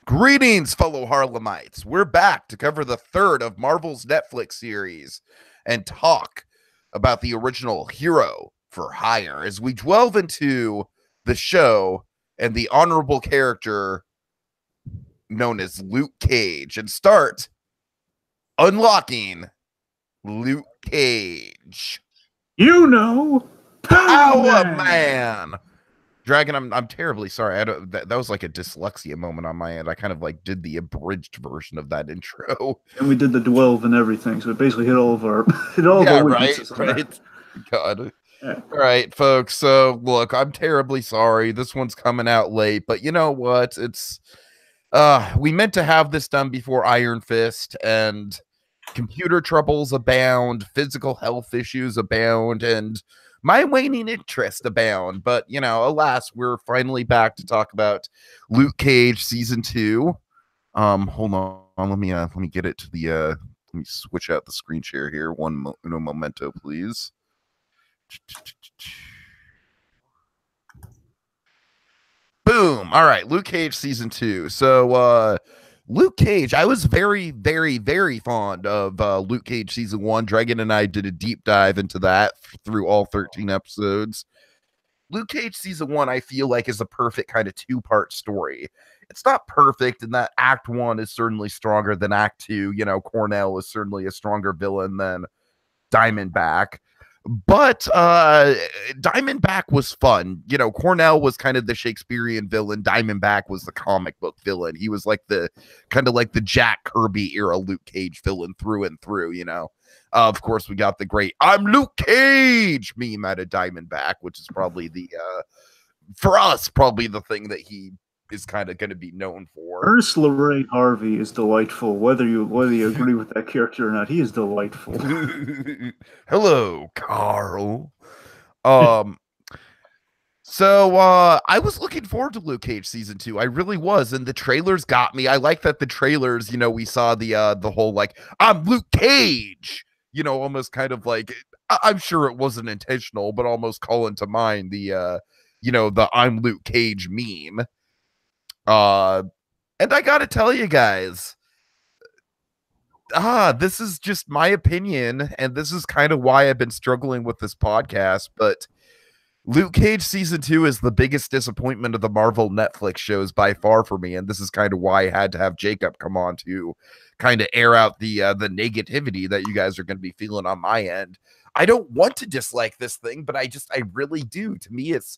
Greetings, fellow Harlemites. We're back to cover the third of Marvel's Netflix series and talk about the original Hero for Hire as we delve into the show and the honorable character known as Luke Cage and start unlocking Luke Cage. You know, Power Man. Dragon, I'm terribly sorry. That was like a dyslexia moment on my end. I kind of like did the abridged version of that intro. And we did the delve and everything, so it basically hit all of our our weaknesses. Right. God. Yeah. All right, folks. So look, I'm terribly sorry. This one's coming out late, but you know what? It's we meant to have this done before Iron Fist, and computer troubles abound, physical health issues abound, and my waning interest abound. But you know, alas, we're finally back to talk about Luke Cage season 2. Hold on, let me get it to the let me switch out the screen share here. One momento, please. Boom. All right, Luke Cage season 2. So Luke Cage, I was very, very, very fond of Luke Cage season 1. Dragon and I did a deep dive into that through all 13 episodes. Luke Cage season 1, I feel like, is a perfect kind of two-part story. It's not perfect in that Act 1 is certainly stronger than Act 2. You know, Cornell is certainly a stronger villain than Diamondback. But Diamondback was fun. You know, Cornell was kind of the Shakespearean villain. Diamondback was the comic book villain. He was like the kind of like the Jack Kirby era Luke Cage villain through and through, you know. Of course, we got the great "I'm Luke Cage" meme out of Diamondback, which is probably the for us, probably the thing that he is kind of going to be known for. Ernest Lorraine Harvey is delightful. Whether you agree with that character or not, he is delightful. Hello, Carl. So I was looking forward to Luke Cage season 2. I really was, and the trailers got me. I like that the trailers, you know, we saw the whole like "I'm Luke Cage," you know, almost kind of like, I'm sure it wasn't intentional, but almost calling to mind the you know, the "I'm Luke Cage" meme. And I gotta tell you guys, this is just my opinion, and this is kind of why I've been struggling with this podcast, but Luke Cage season 2 is the biggest disappointment of the Marvel Netflix shows by far for me, and this is kind of why I had to have Jacob come on to kind of air out the negativity that you guys are going to be feeling on my end. I don't want to dislike this thing, but I really do. To me, it's,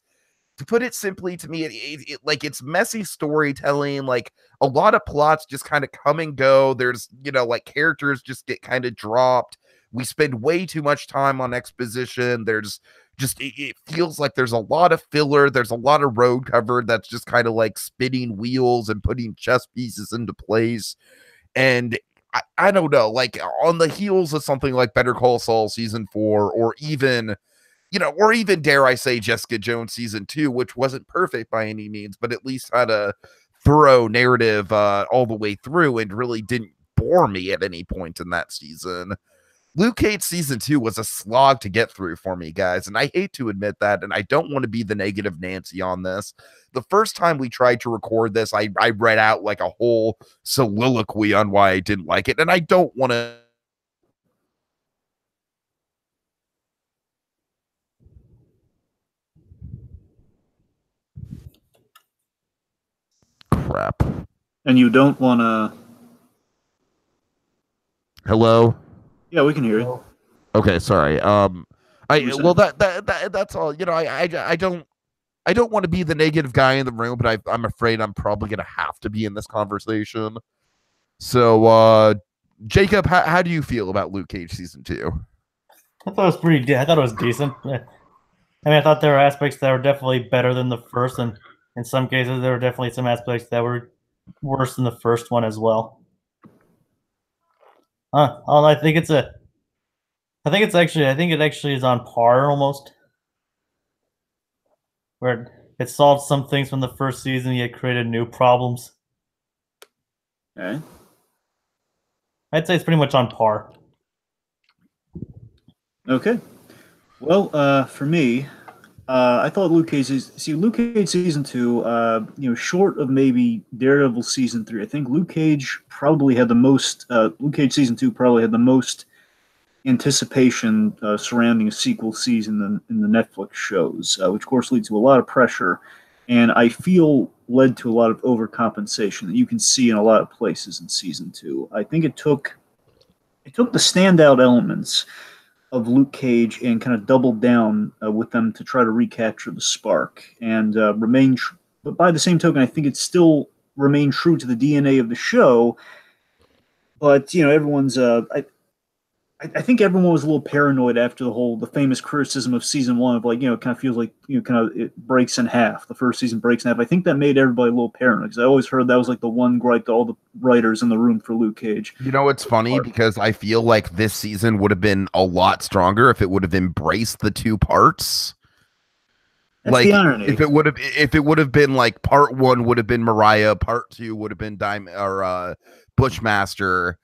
to put it simply, to me, it like, it's messy storytelling. Like, a lot of plots just kind of come and go. There's, you know, like, characters just get kind of dropped. We spend way too much time on exposition. There's just, it feels like there's a lot of filler. There's a lot of road covered that's just kind of like spinning wheels and putting chess pieces into place. And I don't know, like, on the heels of something like Better Call Saul season 4, or even, you know, or even, dare I say, Jessica Jones season 2, which wasn't perfect by any means, but at least had a thorough narrative all the way through and really didn't bore me at any point in that season. Luke Cage season 2 was a slog to get through for me, guys, and I hate to admit that, and I don't want to be the negative Nancy on this. The first time we tried to record this, I read out like a whole soliloquy on why I didn't like it, and I don't want to. Crap. And you don't want to. Hello? Yeah, we can hear you. Okay, sorry. Well, that's all. You know, I don't want to be the negative guy in the room, but I'm afraid I'm probably gonna have to be in this conversation. So, Jacob, how do you feel about Luke Cage season 2? I thought it was pretty. I thought it was decent. I mean, I thought there were aspects that were definitely better than the first, and in some cases, there were definitely some aspects that were worse than the first one as well. I think it actually is on par almost, where it solved some things from the first season, yet created new problems. Okay. I'd say it's pretty much on par. Okay. Well, for me, I thought Luke Cage season 2. Short of maybe Daredevil season 3. I think Luke Cage probably had the most. Luke Cage season 2 probably had the most anticipation surrounding a sequel season in the Netflix shows, which of course leads to a lot of pressure, and I feel led to a lot of overcompensation that you can see in a lot of places in season 2. I think it took the standout elements of Luke Cage and kind of doubled down with them to try to recapture the spark and remain. But by the same token, I think it still remained true to the DNA of the show. But everyone's. I think everyone was a little paranoid after the famous criticism of season 1 of like, it kind of feels like, kind of it breaks in half. The first season breaks in half. I think that made everybody a little paranoid because I always heard that was like the one gripe to all the writers in the room for Luke Cage. It's funny because I feel like this season would have been a lot stronger if it would have embraced the two parts. That's the irony. If it would have been like part 1 would have been Mariah, part 2 would have been Bushmaster.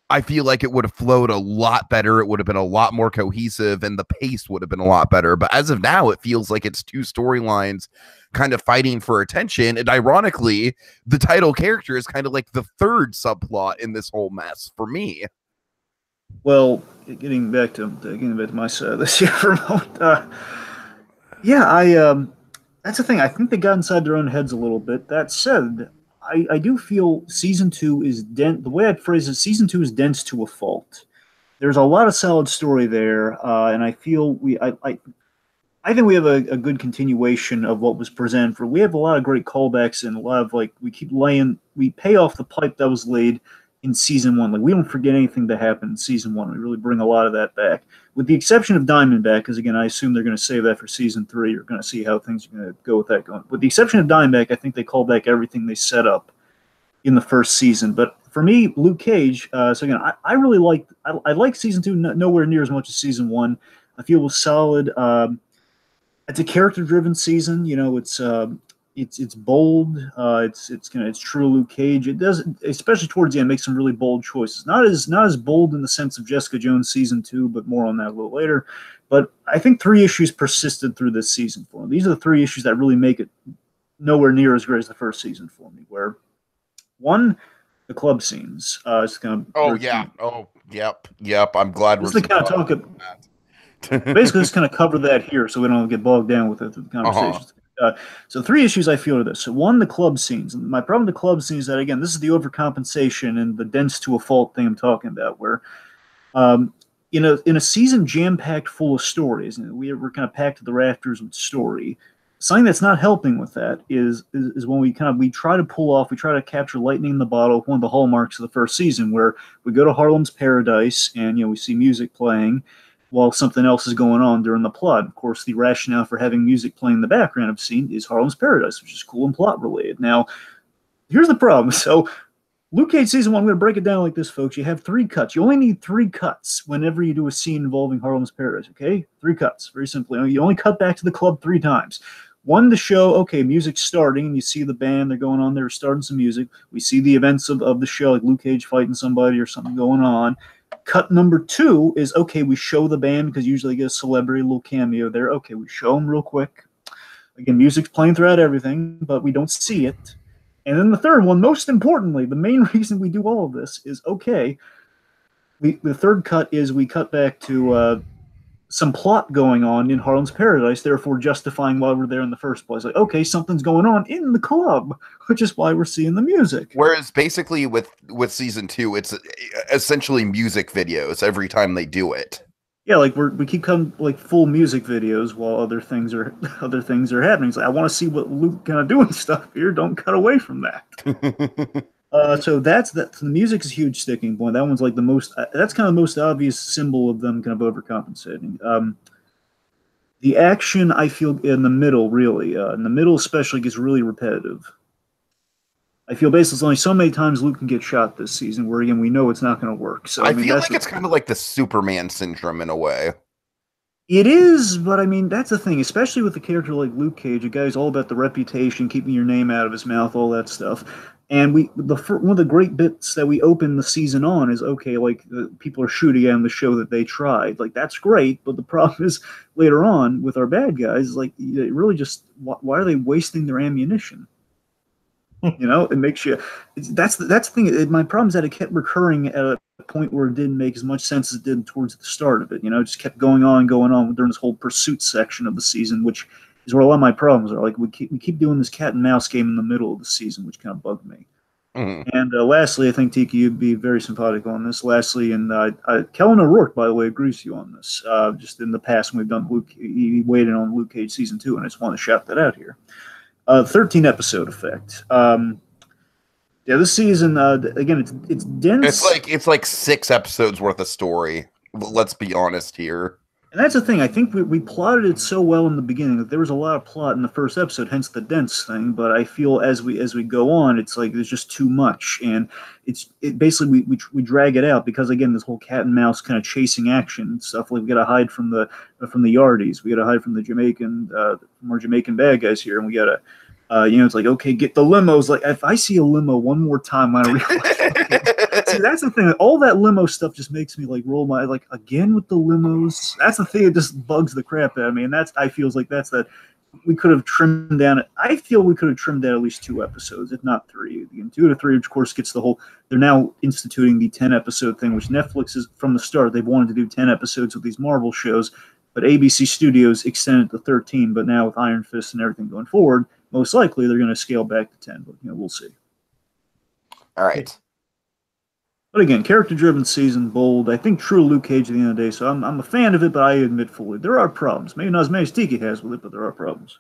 I feel like it would have flowed a lot better. It would have been a lot more cohesive and the pace would have been a lot better. But as of now, it feels like it's two storylines kind of fighting for attention. And ironically, the title character is kind of like the third subplot in this whole mess for me. Well, getting back to my side of this here for a moment. That's the thing. I think they got inside their own heads a little bit. That said, I do feel season 2 is dense. The way I'd phrase it, season 2 is dense to a fault. There's a lot of solid story there, and I feel I think we have a good continuation of what was presented. We have a lot of great callbacks and a lot of we pay off the pipe that was laid in season 1. Like we don't forget anything that happened in season 1. We really bring a lot of that back, with the exception of Diamondback, because again, I assume they're going to save that for season 3. You're going to see how things are going to go with that going. With the exception of Diamondback, I think they call back everything they set up in the first season. But for me, Luke Cage. So again, I really like season 2 nowhere near as much as season 1. I feel it was solid. It's a character-driven season. It's bold. It's true Luke Cage. It does, especially towards the end, make some really bold choices. Not as bold in the sense of Jessica Jones season 2, but more on that a little later. But I think 3 issues persisted through this season for me. These are the 3 issues that really make it nowhere near as great as the first season for me. Where one, the club scenes. It's kind of yep. I'm glad we're kind of talking. Basically, just kind of cover that here so we don't get bogged down with it through the conversations. So 3 issues I feel are this. So one, the club scenes. And my problem with the club scenes is that, again, this is the overcompensation and the dense to a fault thing I'm talking about, where, in a season jam-packed full of stories, and we're kind of packed to the rafters with story, something that's not helping with that is when we try to capture lightning in the bottle, one of the hallmarks of the first season, where we go to Harlem's Paradise and, we see music playing while something else is going on during the plot. Of course, the rationale for having music playing in the background of scene is Harlem's Paradise, which is cool and plot related. Now, here's the problem. So, Luke Cage season 1, I'm going to break it down like this, folks. You have 3 cuts. You only need 3 cuts whenever you do a scene involving Harlem's Paradise, okay? 3 cuts, very simply. You only cut back to the club 3 times. One, to show, okay, music's starting, and you see the band, they're going on there, starting some music. We see the events of the show, like Luke Cage fighting somebody or something going on. Cut number 2 is, okay, we show the band because usually you get a celebrity, little cameo there. Okay, we show them real quick. Again, music's playing throughout everything, but we don't see it. And then the third one, most importantly, the main reason we do all of this is, okay, the third cut is we cut back to some plot going on in Harlem's Paradise, therefore justifying why we're there in the first place. Like, okay, something's going on in the club, which is why we're seeing the music. Whereas basically with season 2, it's essentially music videos every time they do it. Yeah, like we keep coming like full music videos while other things are happening. It's like, I want to see what Luke kind of doing stuff here. Don't cut away from that. So the music is a huge sticking point. That one's like the most. That's kind of the most obvious symbol of them kind of overcompensating. The action, I feel, in the middle, really, in the middle especially, gets really repetitive. I feel basically there's only so many times Luke can get shot this season, where again we know it's not going to work. So I feel like it's kind of like the Superman syndrome in a way. It is, but I mean, that's the thing, especially with a character like Luke Cage, a guy who's all about the reputation, keeping your name out of his mouth, all that stuff. And one of the great bits that we open the season on is, okay, like people are shooting at the show that they tried. Like, that's great, but the problem is later on with our bad guys, like, it really just, why are they wasting their ammunition? You know, it makes you. That's the thing. My problem is that it kept recurring at a point where it didn't make as much sense as it did towards the start of it. You know, it just kept going on during this whole pursuit section of the season, which is where a lot of my problems are. Like, we keep doing this cat and mouse game in the middle of the season, which kind of bugged me. Mm-hmm. And lastly, I think Tiki, you'd be very sympathetic on this. Lastly, and Kellen O'Rourke, by the way, agrees with you on this. Just in the past, when we've done Luke, he weighed in on Luke Cage season 2, and I just want to shout that out here. 13 episode effect. Yeah, this season again, it's dense. It's like 6 episodes worth of story. Let's be honest here. And that's the thing. I think we plotted it so well in the beginning that there was a lot of plot in the first episode, hence the dense thing. But I feel as we go on, it's like there's just too much, and it basically we drag it out because, again, this whole cat and mouse kind of chasing action and stuff. Like, we got to hide from the Yardies, we got to hide from the Jamaican from our Jamaican bad guys here, and we got to. It's like, okay, get the limos. Like, if I see a limo one more time, I realize. See, that's the thing. All that limo stuff just makes me like roll my again with the limos. That's the thing that just bugs the crap out of me. And I feel like that's that we could have trimmed down. I feel we could have trimmed down at least 2 episodes, if not 3. Again, 2 to 3, of course, gets the whole. They're now instituting the 10 episode thing, which Netflix is from the start. They've wanted to do 10 episodes with these Marvel shows, but ABC Studios extended to 13. But now with Iron Fist and everything going forward, most likely they're going to scale back to 10, but we'll see. All right. But again, character-driven season, bold. I think true Luke Cage at the end of the day, so I'm a fan of it, but I admit fully there are problems. Maybe not as many as Tiki has with it, but there are problems.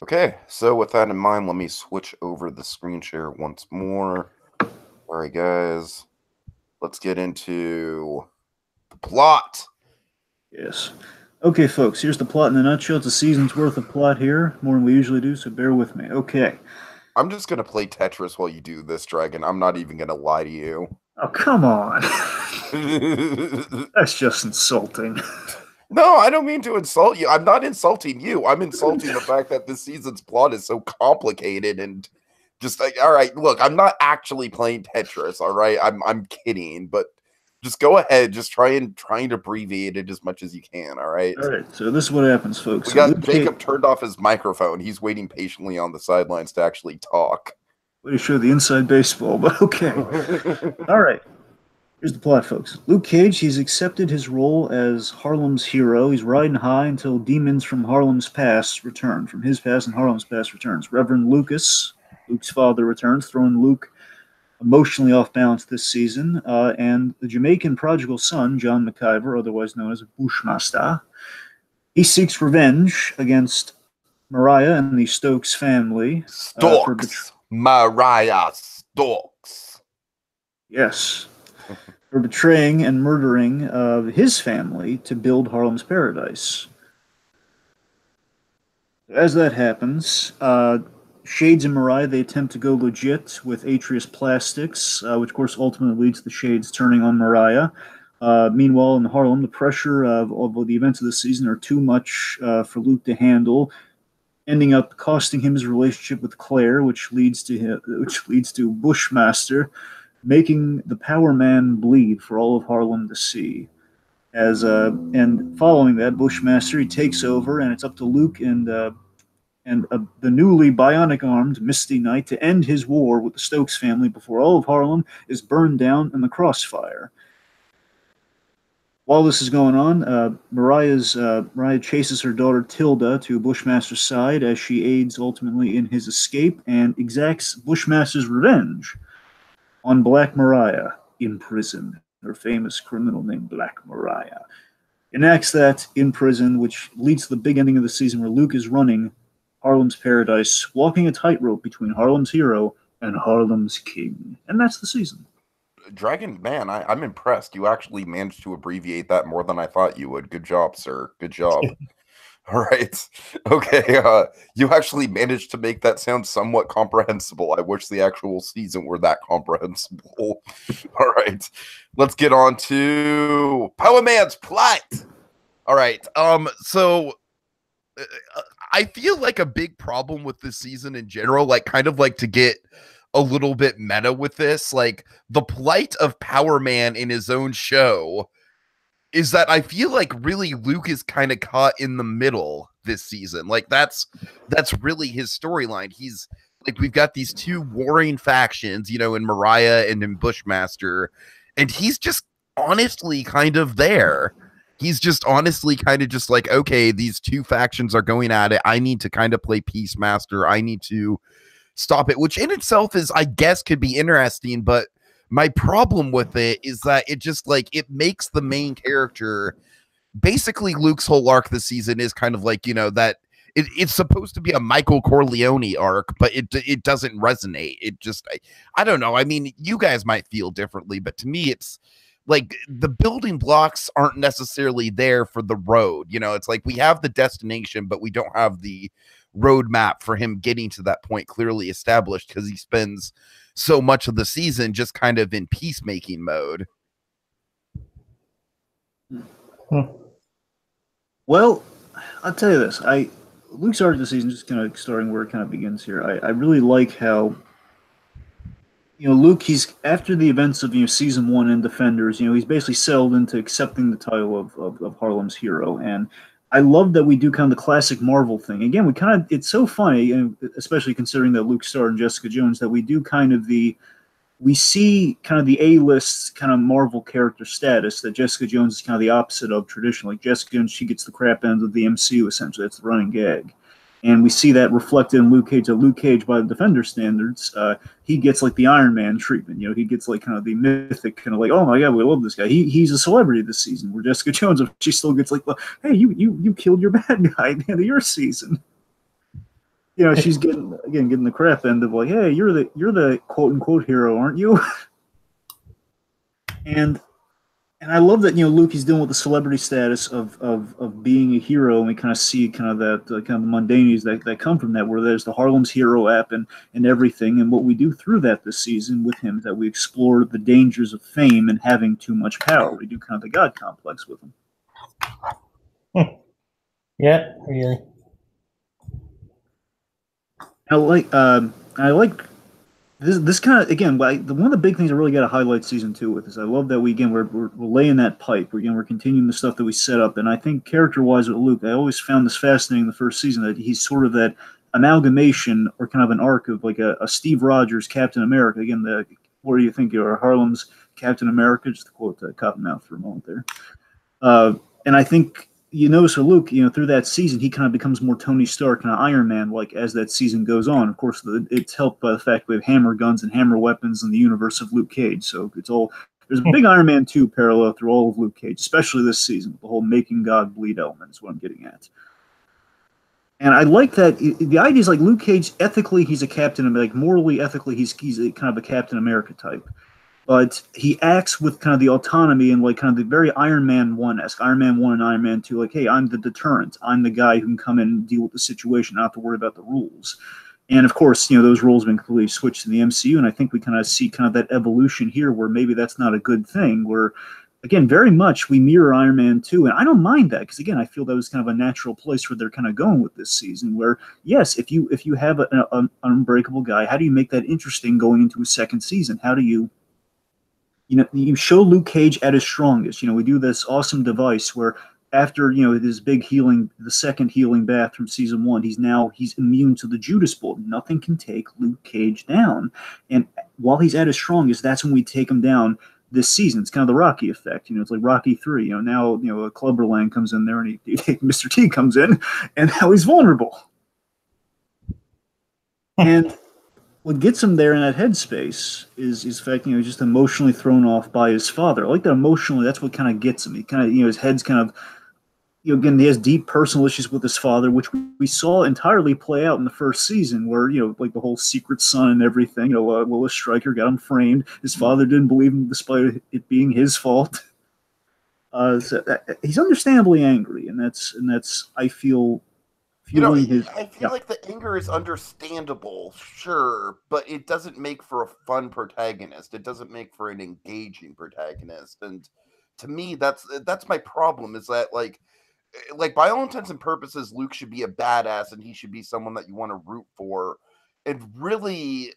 Okay, so with that in mind, let me switch over the screen share once more. All right, guys. Let's get into the plot. Yes. Okay, folks, here's the plot in a nutshell. It's a season's worth of plot here, more than we usually do, so bear with me. Okay. I'm just going to play Tetris while you do this, Dragon. I'm not even going to lie to you. Oh, come on. That's just insulting. No, I don't mean to insult you. I'm not insulting you. I'm insulting the fact that this season's plot is so complicated and just like, all right, look, I'm not actually playing Tetris, all right? I'm kidding, but just go ahead. Just try and abbreviate it as much as you can, all right? All right, so this is what happens, folks. We got Jacob turned off his microphone. He's waiting patiently on the sidelines to actually talk. Way to show the inside baseball, but okay. All right. Here's the plot, folks. Luke Cage, he's accepted his role as Harlem's hero. He's riding high until demons from Harlem's past return. From his past and Harlem's past returns. Reverend Lucas, Luke's father, returns, throwing Luke emotionally off balance this season. And the Jamaican prodigal son, John McIver, otherwise known as Bushmaster, he seeks revenge against Mariah and the Stokes family. Mariah Stokes. Yes. For betraying and murdering his family to build Harlem's Paradise. As that happens, Shades and Mariah, they attempt to go legit with Atreus Plastics, which of course ultimately leads to the Shades turning on Mariah. Meanwhile, in Harlem, the pressure of the events of the season are too much for Luke to handle, ending up costing him his relationship with Claire, which leads to Bushmaster making the Power Man bleed for all of Harlem to see. And following that, Bushmaster, he takes over, and it's up to Luke and the newly bionic-armed Misty Knight to end his war with the Stokes family before all of Harlem is burned down in the crossfire. While this is going on, Mariah chases her daughter Tilda to Bushmaster's side as she aids ultimately in his escape and exacts Bushmaster's revenge on Black Mariah in prison. Her famous criminal named Black Mariah enacts that in prison, which leads to the big ending of the season where Luke is running Harlem's Paradise, walking a tightrope between Harlem's hero and Harlem's king. And that's the season. Dragon, man, I'm impressed. You actually managed to abbreviate that more than I thought you would. Good job, sir. Good job. All right. Okay. You actually managed to make that sound somewhat comprehensible. I wish the actual season were that comprehensible. All right. Let's get on to Power Man's plot. All right. So I feel like a big problem with this season in general, like kind of like to get a little bit meta with this, like the plight of Power Man in his own show is that I feel like really Luke is kind of caught in the middle this season. Like that's really his storyline. He's like, we've got these two warring factions, you know, in Mariah and in Bushmaster, and he's just honestly kind of there. He's just honestly kind of just like, okay, these two factions are going at it. I need to kind of play Peacemaster. I need to stop it, which in itself is, I guess, could be interesting, but my problem with it is that it just like it makes the main character, basically Luke's whole arc this season is kind of like, you know, that it's supposed to be a Michael Corleone arc, but it doesn't resonate. It just I don't know. I mean, you guys might feel differently, but to me it's like the building blocks aren't necessarily there for the road. You know, it's like we have the destination, but we don't have the roadmap for him getting to that point clearly established, because he spends so much of the season just kind of in peacemaking mode. Well, I'll tell you this. Luke's arc of the season, just kind of starting where it kind of begins here. I really like how, you know, Luke, he's after the events of, you know, season 1 in Defenders, you know, he's basically settled into accepting the title of Harlem's hero. And I love that we do kind of the classic Marvel thing. Again, we kind of, it's so funny, and especially considering that Luke starred in Jessica Jones, that we do kind of we see kind of the A-list kind of Marvel character status, that Jessica Jones is kind of the opposite of traditionally. Like Jessica Jones, she gets the crap end of the MCU, essentially. That's the running gag. And we see that reflected in Luke Cage. So Luke Cage, by the Defender standards, he gets like the Iron Man treatment. You know, he gets like kind of the mythic kind of like, oh my god, we love this guy. He's a celebrity this season. Where Jessica Jones, she still gets like, hey, you killed your bad guy at the end of your season. You know, she's getting the crap end of like, hey, you're the quote unquote hero, aren't you? And I love that, you know, Luke is dealing with the celebrity status of being a hero, and we kind of see kind of that kind of the mundanities that come from that, where there's the Harlem's Hero app and everything. And what we do through that this season with him is that we explore the dangers of fame and having too much power. We do kind of the God complex with him. Yeah, really. I like this kind of, again, one of the big things I really got to highlight season 2 with is I love that we're laying that pipe. We're continuing the stuff that we set up, and I think character-wise with Luke, I always found this fascinating the first season, that he's sort of that amalgamation or kind of an arc of like a Steve Rogers Captain America. Again, what do you think you are, Harlem's Captain America? Just to quote Cottonmouth for a moment there. And I think you notice with Luke, you know, through that season, he kind of becomes more Tony Stark, kind of Iron Man, like as that season goes on. Of course, it's helped by the fact we have hammer guns and hammer weapons in the universe of Luke Cage. So there's a big Iron Man 2 parallel through all of Luke Cage, especially this season. The whole making God bleed element is what I'm getting at. And I like that the idea is like Luke Cage, ethically, he's a captain, like morally, ethically, he's a kind of a Captain America type. But he acts with kind of the autonomy and like kind of the very Iron Man 1-esque, Iron Man 1 and Iron Man 2, like, hey, I'm the deterrent. I'm the guy who can come in and deal with the situation, not have to worry about the rules. And of course, you know, those rules have been completely switched in the MCU, and I think we kind of see kind of that evolution here where maybe that's not a good thing, where, again, very much we mirror Iron Man 2, and I don't mind that, because, again, I feel that was kind of a natural place where they're kind of going with this season, where, yes, if you have an unbreakable guy, how do you make that interesting going into a second season? How do you show Luke Cage at his strongest? You know, we do this awesome device where after, you know, this big healing, the second healing bath from season 1, he's immune to the Judas Bolt. Nothing can take Luke Cage down. And while he's at his strongest, that's when we take him down this season. It's kind of the Rocky effect. You know, it's like Rocky 3. You know, now, you know, Clubber Lang comes in there and Mr. T comes in, and now he's vulnerable. And what gets him there in that headspace is the fact, you know, he's just emotionally thrown off by his father. I like that emotionally, that's what kind of gets him. He kind of, you know, his head's kind of, you know, again, he has deep personal issues with his father, which we saw entirely play out in the first season, where, you know, like the whole secret son and everything, you know, Willis Stryker got him framed. His father didn't believe him despite it being his fault. He's understandably angry, and that's I feel. You know, I feel like the anger is understandable, sure, but it doesn't make for a fun protagonist. It doesn't make for an engaging protagonist. And to me, that's my problem, is that, like, like by all intents and purposes, Luke should be a badass and he should be someone that you want to root for. And really,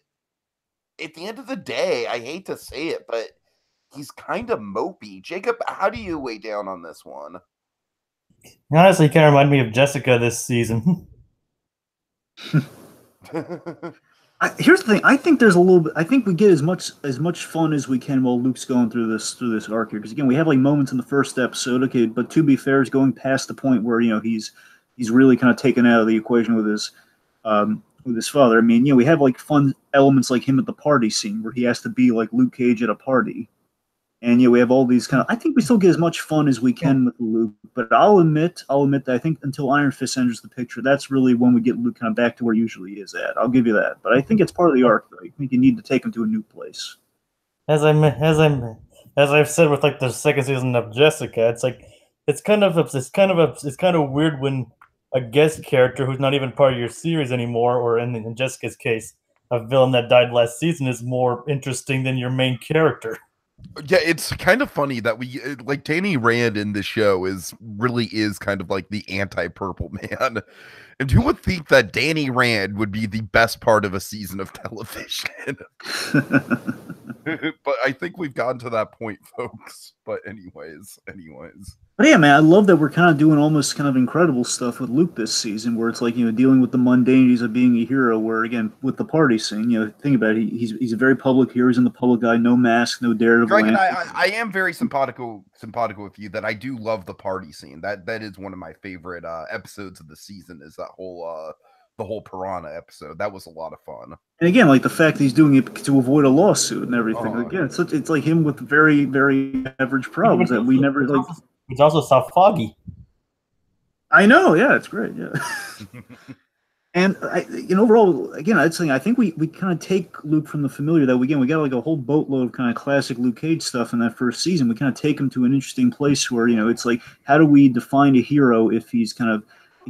at the end of the day, I hate to say it, but he's kind of mopey. Jacob, how do you weigh down on this one? Honestly, kind of remind me of Jessica this season. Here's the thing. I think there's a little bit. I think we get as much fun as we can while Luke's going through this arc here. Because again, we have like moments in the first episode. Okay, but to be fair, he's going past the point where he's really kind of taken out of the equation with his father. I mean, we have like fun elements like him at the party scene where he has to be like Luke Cage at a party. And we have all these kind of. I think we still get as much fun as we can with Luke, but I'll admit that I think until Iron Fist enters the picture, that's really when we get Luke kind of back to where he usually is at. I'll give you that, but I think it's part of the arc, though. I think you need to take him to a new place. As I've said with like the second season of Jessica, it's kind of weird when a guest character who's not even part of your series anymore, or in Jessica's case, a villain that died last season is more interesting than your main character. Yeah, it's kind of funny that we like Danny Rand in the show really is kind of like the anti-Purple Man. And who would think that Danny Rand would be the best part of a season of television? But I think we've gotten to that point, folks. But anyways. But yeah, man, I love that we're kind of doing almost kind of incredible stuff with Luke this season, where it's like dealing with the mundanities of being a hero. Where again, with the party scene, think about it, he's a very public hero. He's in the public eye, no mask, no Daredevil. Dragon, I am very simpatico with you that I do love the party scene. That is one of my favorite episodes of the season. Is that whole the whole Piranha episode. That was a lot of fun. And again, like the fact that he's doing it to avoid a lawsuit and everything. Again, it's like him with very, very average problems that we never like. It's also so foggy. I know, yeah, it's great, yeah. And overall, again, I'd say I think we kind of take Luke from the familiar that we got like a whole boatload of kind of classic Luke Cage stuff in that first season. We kind of take him to an interesting place where it's like, how do we define a hero if he's kind of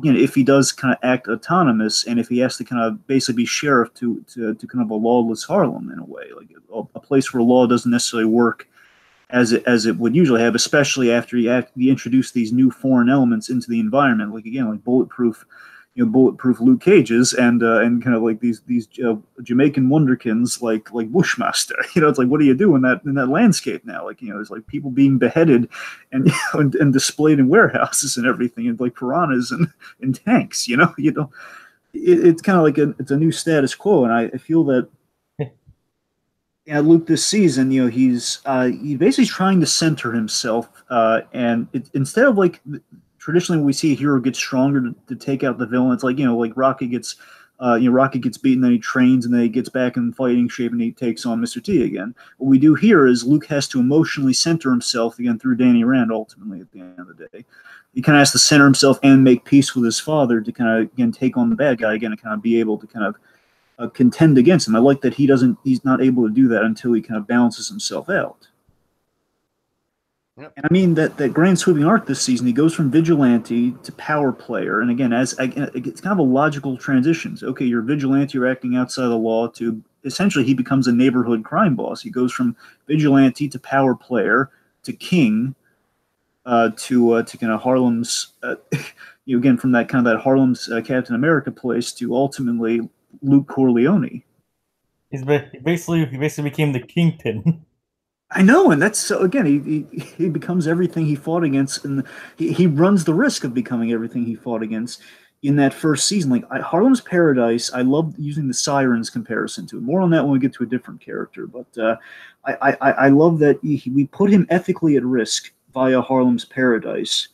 if he does kind of act autonomous and if he has to kind of basically be sheriff to kind of a lawless Harlem in a way, like a place where law doesn't necessarily work as it would usually have, especially after you introduce these new foreign elements into the environment, like bulletproof Luke Cages and kind of like these Jamaican wonderkins like Bushmaster. It's like, what do you do in that landscape now? Like there's like people being beheaded and and displayed in warehouses and everything, and like piranhas and tanks. It's kind of like it's a new status quo, and I feel that. Luke this season, he's basically trying to center himself, and instead of like traditionally when we see a hero get stronger to take out the villain, it's like like Rocket gets beaten, then he trains, and then he gets back in fighting shape, and he takes on Mr. T again. What we do here is Luke has to emotionally center himself again through Danny Rand. Ultimately, at the end of the day, he kind of has to center himself and make peace with his father to kind of again take on the bad guy again and kind of be able to kind of contend against him. I like that he's not able to do that until he kind of balances himself out. Yep. And I mean that grand sweeping arc this season, he goes from vigilante to power player, and again, it's kind of a logical transition. So, okay, you're a vigilante, you're acting outside the law, to essentially he becomes a neighborhood crime boss. He goes from vigilante to power player to king, to kind of Harlem's, again from that kind of that Harlem's Captain America place to ultimately Luke Corleone. He basically became the kingpin. I know, and that's so. Again, he becomes everything he fought against, and he runs the risk of becoming everything he fought against in that first season. Like Harlem's Paradise, I love using the Sirens comparison to it. More on that when we get to a different character, but I love that we put him ethically at risk via Harlem's Paradise.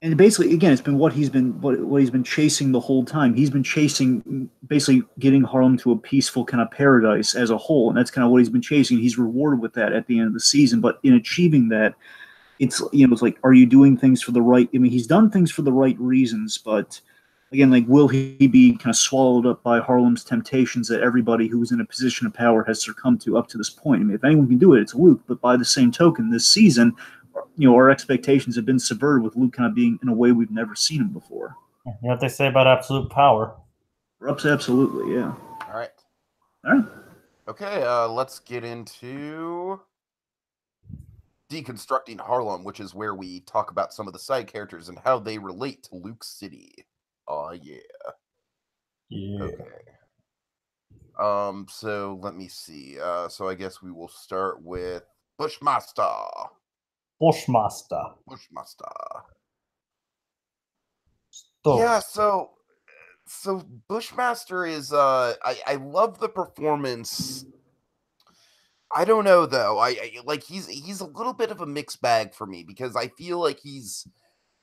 And basically, again, it's been what he's been chasing the whole time. He's been chasing, basically getting Harlem to a peaceful kind of paradise as a whole, and that's kind of what he's been chasing. He's rewarded with that at the end of the season. But in achieving that, it's like, are you doing things for the right? I mean, he's done things for the right reasons, but again, like, will he be kind of swallowed up by Harlem's temptations that everybody who's in a position of power has succumbed to up to this point? I mean, if anyone can do it, it's Luke. But by the same token, this season, our expectations have been subverted with Luke kind of being in a way we've never seen him before. You know what they say about absolute power? Absolutely, yeah. All right. All right. Okay, let's get into Deconstructing Harlem, which is where we talk about some of the side characters and how they relate to Luke City. Oh, yeah. Yeah. Okay. So let me see. So I guess we will start with Bushmaster. Bushmaster. Yeah, so Bushmaster is I love the performance. I don't know though. I like he's a little bit of a mixed bag for me because I feel like he's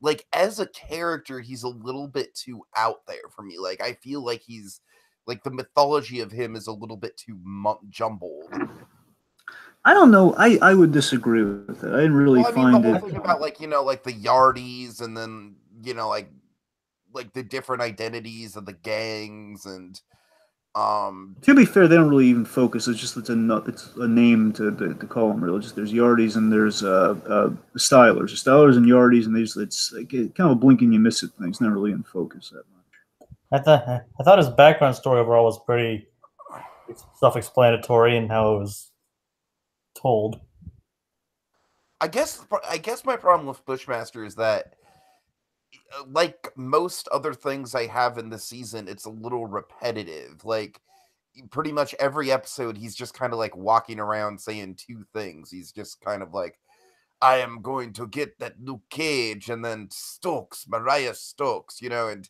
like as a character he's a little bit too out there for me. Like I feel like he's like the mythology of him is a little bit too jumbled. I don't know. I would disagree with it. I didn't really find the whole it. thing about like like the Yardies and then like the different identities of the gangs and to be fair, they don't really even focus. It's just it's a name to call them. Really, just there's Yardies and there's Stylers and Yardies, and it's like kind of a blink and you miss it thing. It's not really in focus that much. I thought his background story overall was pretty self-explanatory in how it was told. I guess my problem with Bushmaster is that, like most other things I have in the season, it's a little repetitive. Like pretty much every episode, he's just kind of like walking around saying two things. He's just kind of like, "I am going to get that Luke Cage," and then Mariah Stokes, and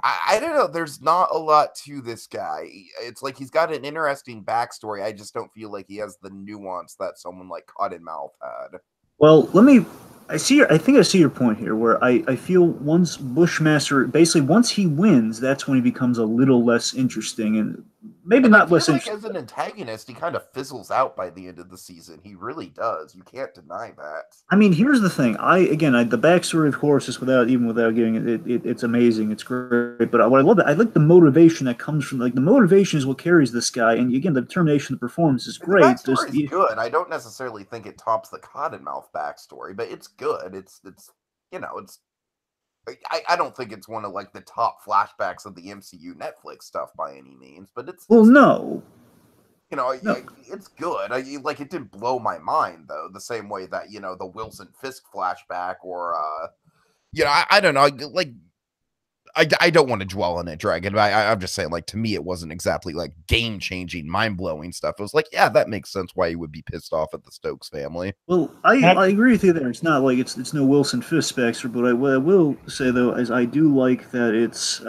I don't know. There's not a lot to this guy. It's like he's got an interesting backstory. I just don't feel like he has the nuance that someone like Cottonmouth had. Well, I think I see your point here, where I feel once Bushmaster, basically once he wins, that's when he becomes a little less interesting, and maybe not less interesting. As an antagonist, he kind of fizzles out by the end of the season. He really does. You can't deny that. I mean, here's the thing. The backstory, of course, is without getting it's amazing. It's great. But what I love, I like the motivation that comes from, like, the motivation is what carries this guy. And again, the determination, the performance is great. The backstory is good. I don't necessarily think it tops the Cottonmouth backstory, but it's good. It's I don't think it's one of like the top flashbacks of the MCU Netflix stuff by any means, but it's no. It's good. It didn't blow my mind though, the same way that the Wilson Fisk flashback or I don't know. Like I don't want to dwell on it, Dragon. But I'm just saying, like, to me, it wasn't exactly like game changing, mind blowing stuff. It was like, yeah, that makes sense why you would be pissed off at the Stokes family. Well, I agree with you there. It's not like it's no Wilson Fisk Baxter, but what I will say though is I do like that it's.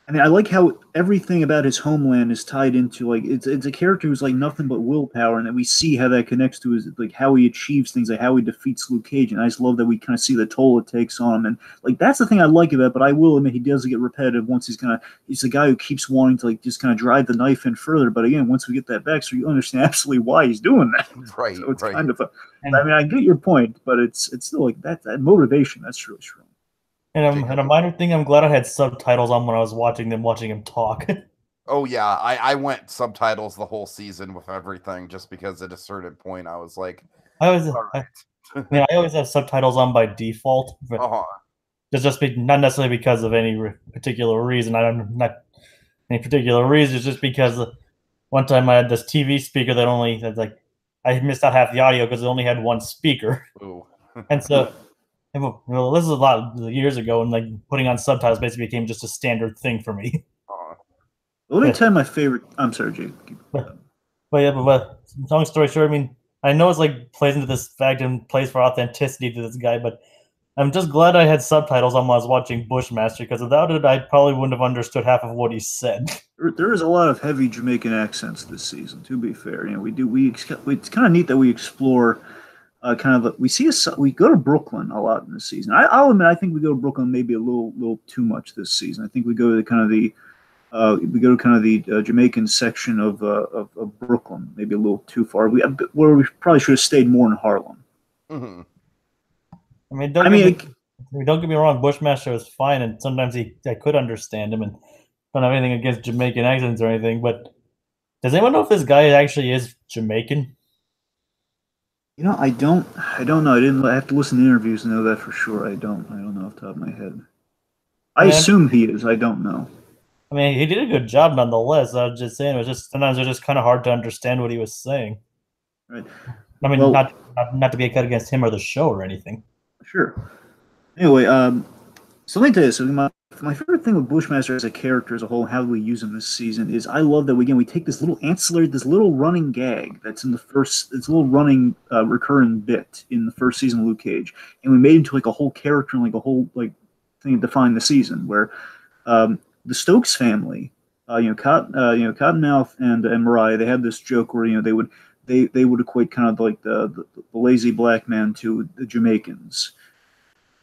I mean, I like how everything about his homeland is tied into, like, it's a character who's like nothing but willpower, and that we see how that connects to his, like, how he achieves things, like how he defeats Luke Cage, and I just love that we kind of see the toll it takes on him, and like that's the thing I like about it. But I will admit he does get repetitive once he's the guy who keeps wanting to, like, just kind of drive the knife in further. But again, once we get that back, so you understand absolutely why he's doing that. Right. So it's kind of I mean, I get your point, but it's still like that motivation. That's really strong. And a minor thing, I'm glad I had subtitles on when I was watching him talk. Oh yeah, I went subtitles the whole season with everything just because at a certain point I was like, I always have subtitles on by default. Just not necessarily because of any particular reason. Not any particular reason. It's just because one time I had this TV speaker I missed out half the audio because it only had one speaker. Ooh. And so. Well, this is a lot of years ago, and like putting on subtitles basically became just a standard thing for me. Let me tell you my favorite. I'm sorry, Jake. But long story short, I mean, I know it's like plays into this fact and plays for authenticity to this guy, but I'm just glad I had subtitles on when I was watching Bushmaster, because without it, I probably wouldn't have understood half of what he said. There is a lot of heavy Jamaican accents this season. To be fair, it's kind of neat that we explore. We go to Brooklyn a lot in this season. I'll admit, I think we go to Brooklyn maybe a little too much this season. I think we go to the Jamaican section of Brooklyn maybe a little too far. Where we probably should have stayed more in Harlem. Mm-hmm. I mean, don't get me wrong. Bushmaster was fine, and sometimes I could understand him, and don't have anything against Jamaican accents or anything. But does anyone know if this guy actually is Jamaican? I don't know. I have to listen to interviews to know that for sure. I don't know off the top of my head. I assume he is. I don't know. I mean, he did a good job nonetheless. I was just saying, sometimes it was just kind of hard to understand what he was saying. Right. I mean, Well, not to be a cut against him or the show or anything. sure. Anyway, so let me tell you, so my favorite thing with Bushmaster as a character as a whole, how we use him this season, is I love that we take this little ancillary, this little running gag that's in the first, it's a little running recurring bit in the first season of Luke Cage, and we made him into like a whole character and like a whole like thing to define the season, where the Stokes family, Cottonmouth and Mariah, they had this joke where they would equate kind of like the lazy black man to the Jamaicans.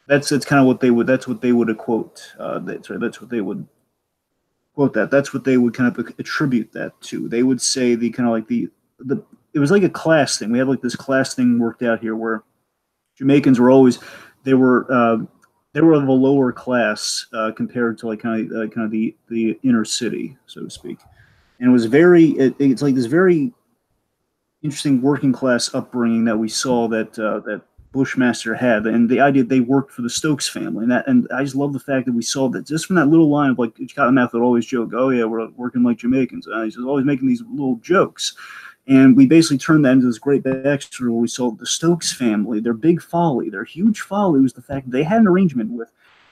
That's kind of what they would. That's what they would quote. That's what they would quote. That's what they would kind of attribute that to. They would say the kind of like the. It was like a class thing. We have like this class thing worked out here where Jamaicans were always they were of a lower class compared to like kind of the inner city, so to speak. And it was it's like this very interesting working class upbringing that we saw that Bushmaster had, and the idea they worked for the Stokes family, and I just love the fact that we saw that just from that little line of like Cottonmouth would always joke, "Oh yeah, we're working like Jamaicans." He's always making these little jokes, and we basically turned that into this great backstory where we saw the Stokes family, their big folly, their huge folly was the fact that they had an arrangement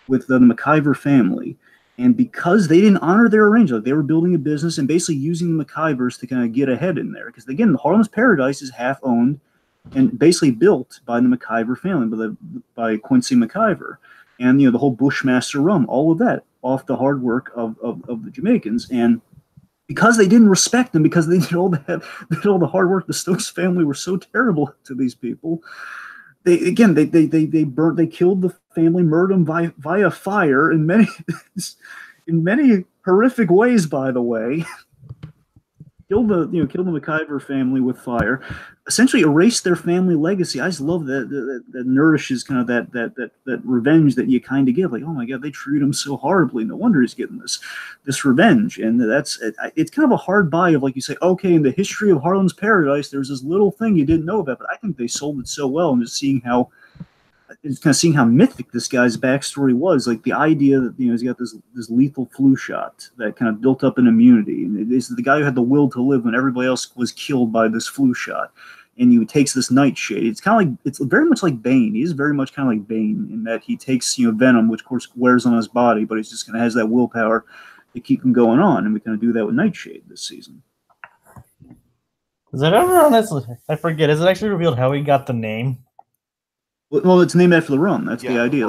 with the McIver family. And because they didn't honor their arrangement, they were building a business and basically using the McIvers to kind of get ahead in there. Because again, Harlem's Paradise is half owned and basically built by the McIver family, by Quincy McIver, and the whole Bushmaster rum, all of that off the hard work of the Jamaicans. And because they didn't respect them, because they did all the hard work, the Stokes family were so terrible to these people. They killed the family, murdered them via fire in many horrific ways, by the way. Killed the McIver family with fire, essentially erased their family legacy. I just love that nourishes kind of that revenge that you kind of get. Like, oh my god, they treat him so horribly. No wonder he's getting this revenge. And it's kind of a hard buy of like you say, okay, in the history of Harlem's Paradise, there's this little thing you didn't know about, but I think they sold it so well, and just seeing how mythic this guy's backstory was, like the idea that he's got this lethal flu shot that kind of built up an immunity, and it is the guy who had the will to live when everybody else was killed by this flu shot, and he takes this nightshade. It's kind of like, it's very much like Bane. He is very much kind of like Bane in that he takes venom, which of course wears on his body, but he's just kind of has that willpower to keep him going on, and we kind of do that with Nightshade this season. Is it ever I forget? Is it actually revealed how he got the name? Well, it's named after the rum. That's the idea.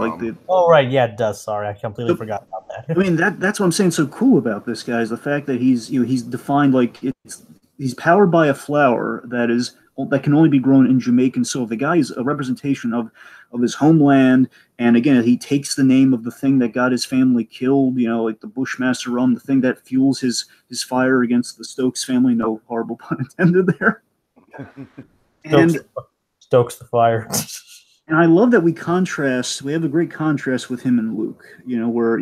Oh, right. Yeah, it does. Sorry, I completely forgot about that. I mean, that's what I'm saying. So cool about this guy is the fact that he's defined like he's powered by a flower that can only be grown in Jamaican soil. The guy is a representation of his homeland, and again, he takes the name of the thing that got his family killed. Like the Bushmaster rum, the thing that fuels his fire against the Stokes family. No horrible pun intended there. Stokes the fire. And I love that we have a great contrast with him and Luke, where,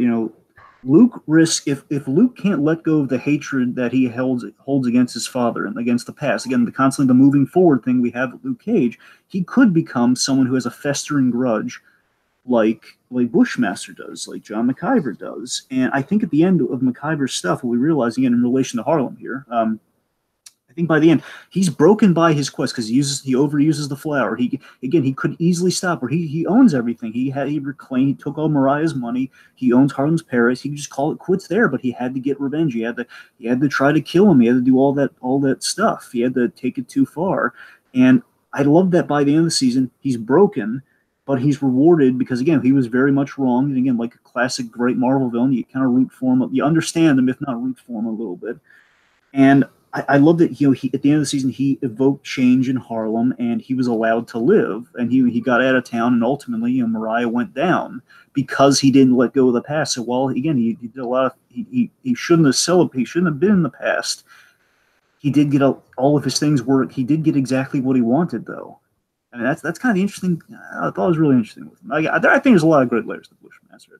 Luke risks, if Luke can't let go of the hatred that he holds against his father and against the past, again, the moving forward thing we have with Luke Cage, he could become someone who has a festering grudge like Bushmaster does, like John McIver does. And I think at the end of McIver's stuff, what we realize, again, in relation to Harlem here, I think by the end, he's broken by his quest because he overuses the flower. He could easily stop, or he owns everything. He took all Mariah's money. He owns Harlem's Paradise. He could just call it quits there, but he had to get revenge. He had to try to kill him. He had to do all that stuff. He had to take it too far. And I love that by the end of the season, he's broken, but he's rewarded because, again, he was very much wrong. And again, like a classic great Marvel villain, you kind of root for him. You understand him, if not root for him a little bit. And I love that he at the end of the season he evoked change in Harlem, and he was allowed to live, and he got out of town, and ultimately Mariah went down because he didn't let go of the past. So while again he did a lot of he shouldn't have celebrated, he shouldn't have been in the past. He did get all of his things work. He did get exactly what he wanted, though. I mean that's kind of interesting. I thought it was really interesting with him. I think there's a lot of great layers to Bushmaster.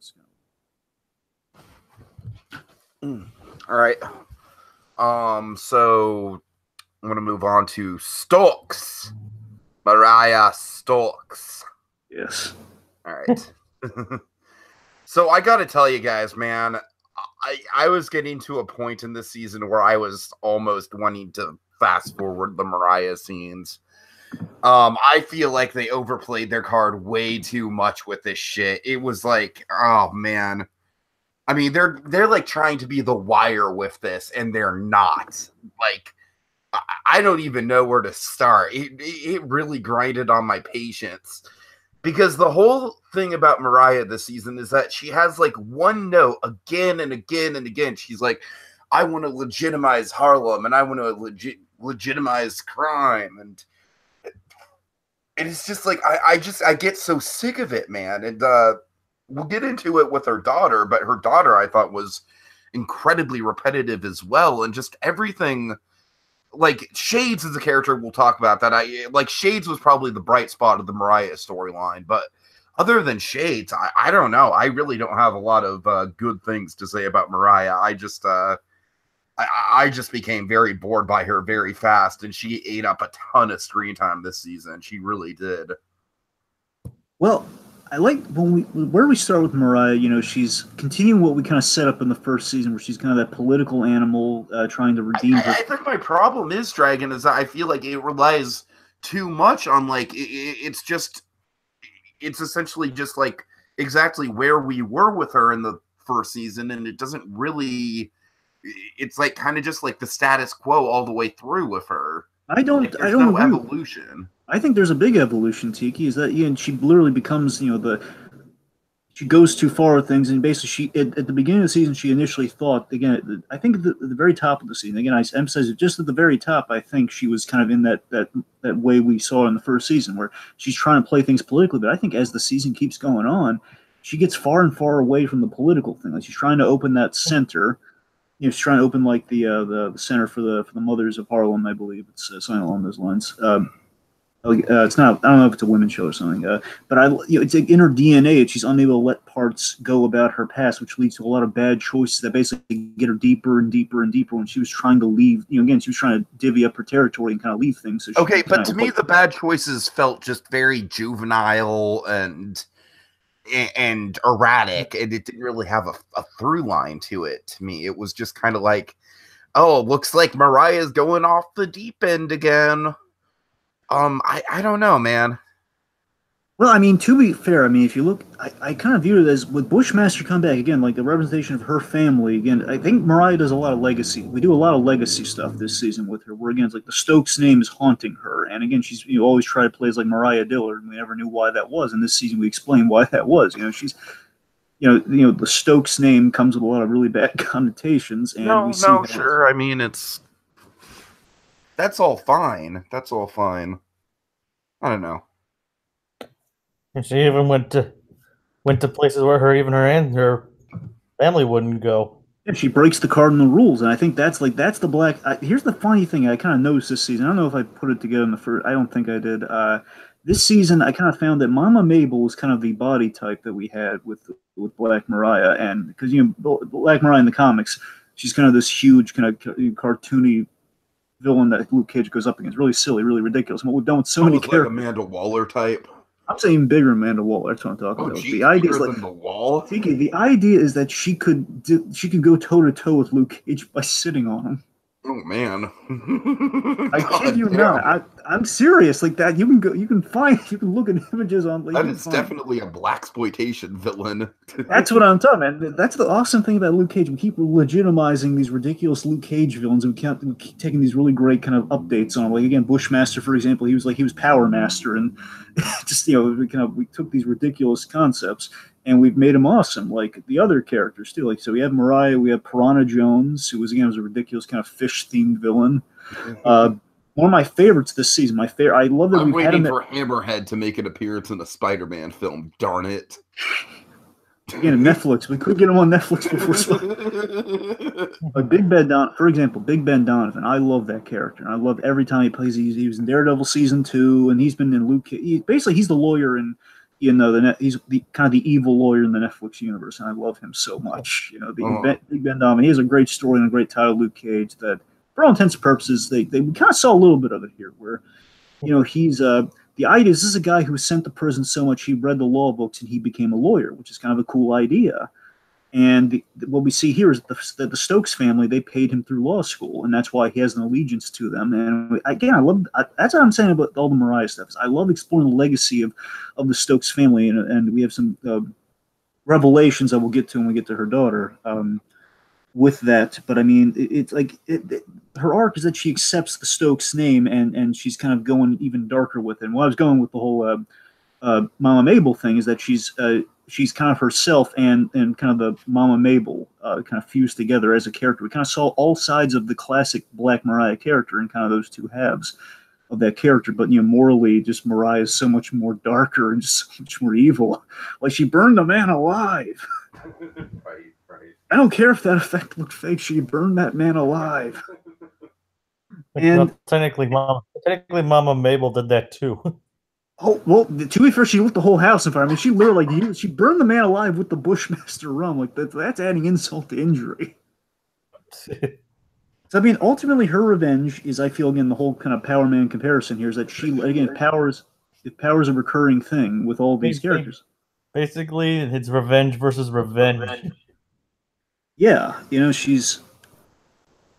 All right. So I'm gonna move on to Stokes. Mariah Stokes. Yes. All right. So I gotta tell you guys, man, I was getting to a point in this season where I was almost wanting to fast forward the Mariah scenes I feel like they overplayed their card way too much with this shit. It was like, oh man. I mean, they're like trying to be the Wire with this, and they're not. Like, I don't even know where to start. It really grinded on my patience. Because the whole thing about Mariah this season is that she has like one note again and again and again. She's like, I want to legitimize Harlem and I want to legitimize crime. And it's just like, I get so sick of it, man. And we'll get into it with her daughter, but her daughter I thought was incredibly repetitive as well. And just everything. Like Shades is a character we'll talk about that. Shades was probably the bright spot of the Mariah storyline, but other than Shades, I don't know. I really don't have a lot of good things to say about Mariah. I just became very bored by her very fast, and she ate up a ton of screen time this season. She really did. Well, I like where we start with Mariah. You know, she's continuing what we kind of set up in the first season, where she's kind of that political animal trying to redeem her. I think my problem is, Dragon, is that I feel like it relies too much on like it's essentially just like exactly where we were with her in the first season, and it doesn't really. It's like kind of just like the status quo all the way through with her. I don't agree. Evolution. I think there's a big evolution, Tiki, is that she literally becomes, she goes too far with things, and basically at the beginning of the season, she initially thought, again, I think at the very top of the season, again, I emphasize it, just at the very top, I think she was kind of in that way we saw in the first season, where she's trying to play things politically, but I think as the season keeps going on, she gets far and far away from the political thing. Like she's trying to open that center. She's trying to open like the center for the Mothers of Harlem, I believe. It's something along those lines. It's not. I don't know if it's a women's show or something. But it's like in her DNA. She's unable to let parts go about her past, which leads to a lot of bad choices that basically get her deeper and deeper and deeper. When she was trying to leave, again, she was trying to divvy up her territory and kind of leave things. So okay, but to me, the bad choices felt just very juvenile and erratic, and it didn't really have a through line to it. To me, it was just kind of like, oh, looks like Mariah's going off the deep end again. I don't know, man. Well, I mean, to be fair, I mean, if you look, I kind of view it as with Bushmaster come back again, like the representation of her family again. I think Mariah does a lot of legacy. We do a lot of legacy stuff this season with her, where again, it's like the Stokes name is haunting her, and again, she's always tried to play as like Mariah Dillard, and we never knew why that was. And this season, we explained why that was. She's, the Stokes name comes with a lot of really bad connotations, and sure. I mean, that's all fine. That's all fine. I don't know. And she even went to places where her family wouldn't go. Yeah, she breaks the cardinal rules, and I think that's the black. Here's the funny thing I kind of noticed this season. I don't know if I put it together in the first. I don't think I did. This season, I kind of found that Mama Mabel was kind of the body type that we had with Black Mariah, and because Black Mariah in the comics, she's kind of this huge kind of cartoony villain that Luke Cage goes up against. Really silly, really ridiculous. And what we've done with so many characters. Like Amanda Waller type. I'm saying even bigger than Amanda Waller. That's what I'm talking about. Geez, the idea is like the wall. Tiki, the idea is that she could go toe to toe with Luke Cage by sitting on him. Oh man! I kid you not. I'm serious. Like that, you can look at images on. That is definitely a blaxploitation villain. That's what I'm talking about. Man. That's the awesome thing about Luke Cage. We keep legitimizing these ridiculous Luke Cage villains, and we keep taking these really great kind of updates on them. Like again, Bushmaster, for example, he was Power Master, and just we took these ridiculous concepts and we've made him awesome, like the other characters too. Like so, we have Mariah, we have Piranha Jones, who was a ridiculous kind of fish-themed villain. One of my favorites this season. I love that I'm waiting for Hammerhead to make an appearance in a Spider-Man film. Darn it! Again, Netflix. We could get him on Netflix before. Big Ben Donovan, for example, Big Ben Donovan. I love that character. I love every time he plays. He was in Daredevil season 2, and he's been in Luke. Basically, he's the lawyer in. He's the kind of the evil lawyer in the Netflix universe, and I love him so much. Big Ben Donovan. He has a great story and a great title, Luke Cage. That, for all intents and purposes, we kind of saw a little bit of it here, where, he's the idea is this is a guy who was sent to prison so much he read the law books and he became a lawyer, which is kind of a cool idea. And what we see here is that the Stokes family, they paid him through law school, and that's why he has an allegiance to them. And again, that's what I'm saying about all the Mariah stuff. I love exploring the legacy of the Stokes family, and we have some revelations that we'll get to when we get to her daughter with that. But I mean, it's like her arc is that she accepts the Stokes name, and she's kind of going even darker with it. And what I was going with the whole Mama Mabel thing is that she's kind of herself and kind of the Mama Mabel kind of fused together as a character. We kind of saw all sides of the classic Black Mariah character in kind of those two halves of that character. But morally, just Mariah is so much more darker and just so much more evil. Like, she burned a man alive. Right. I don't care if that effect looked fake. She burned that man alive. And technically, Mama Mabel did that too. Oh, well, to be fair, she lit the whole house on fire. I mean, she literally, she burned the man alive with the Bushmaster rum. Like, that's adding insult to injury. So, I mean, ultimately, her revenge is, I feel, again, the whole kind of Power Man comparison here is that she, again, powers a recurring thing with all these characters. Basically, it's revenge versus revenge. Yeah, she's...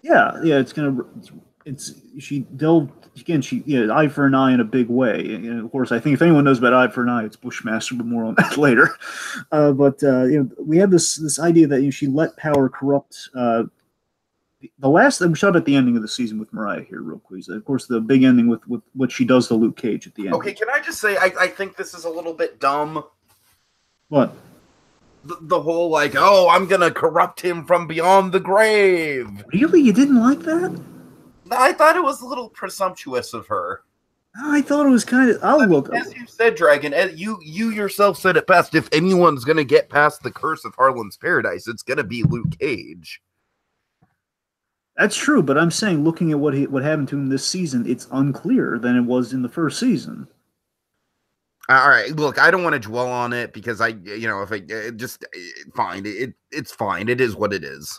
Yeah, it's kind of... She delved... Again, eye for an eye in a big way. And of course, I think if anyone knows about eye for an eye, it's Bushmaster, but more on that later. We have this idea that she let power corrupt. The last we shot at the ending of the season with Mariah here, real quick. Of course, the big ending with what she does to Luke Cage at the end. Okay, can I just say I think this is a little bit dumb. What? The whole I'm gonna corrupt him from beyond the grave. Really, you didn't like that? I thought it was a little presumptuous of her. I thought it was kind of... look. As you said, Dragon, you yourself said it best. If anyone's going to get past the curse of Harlan's Paradise, it's going to be Luke Cage. That's true, but I'm saying, looking at what happened to him this season, it's unclear than it was in the first season. All right, look, I don't want to dwell on it because fine. It's fine. It is what it is.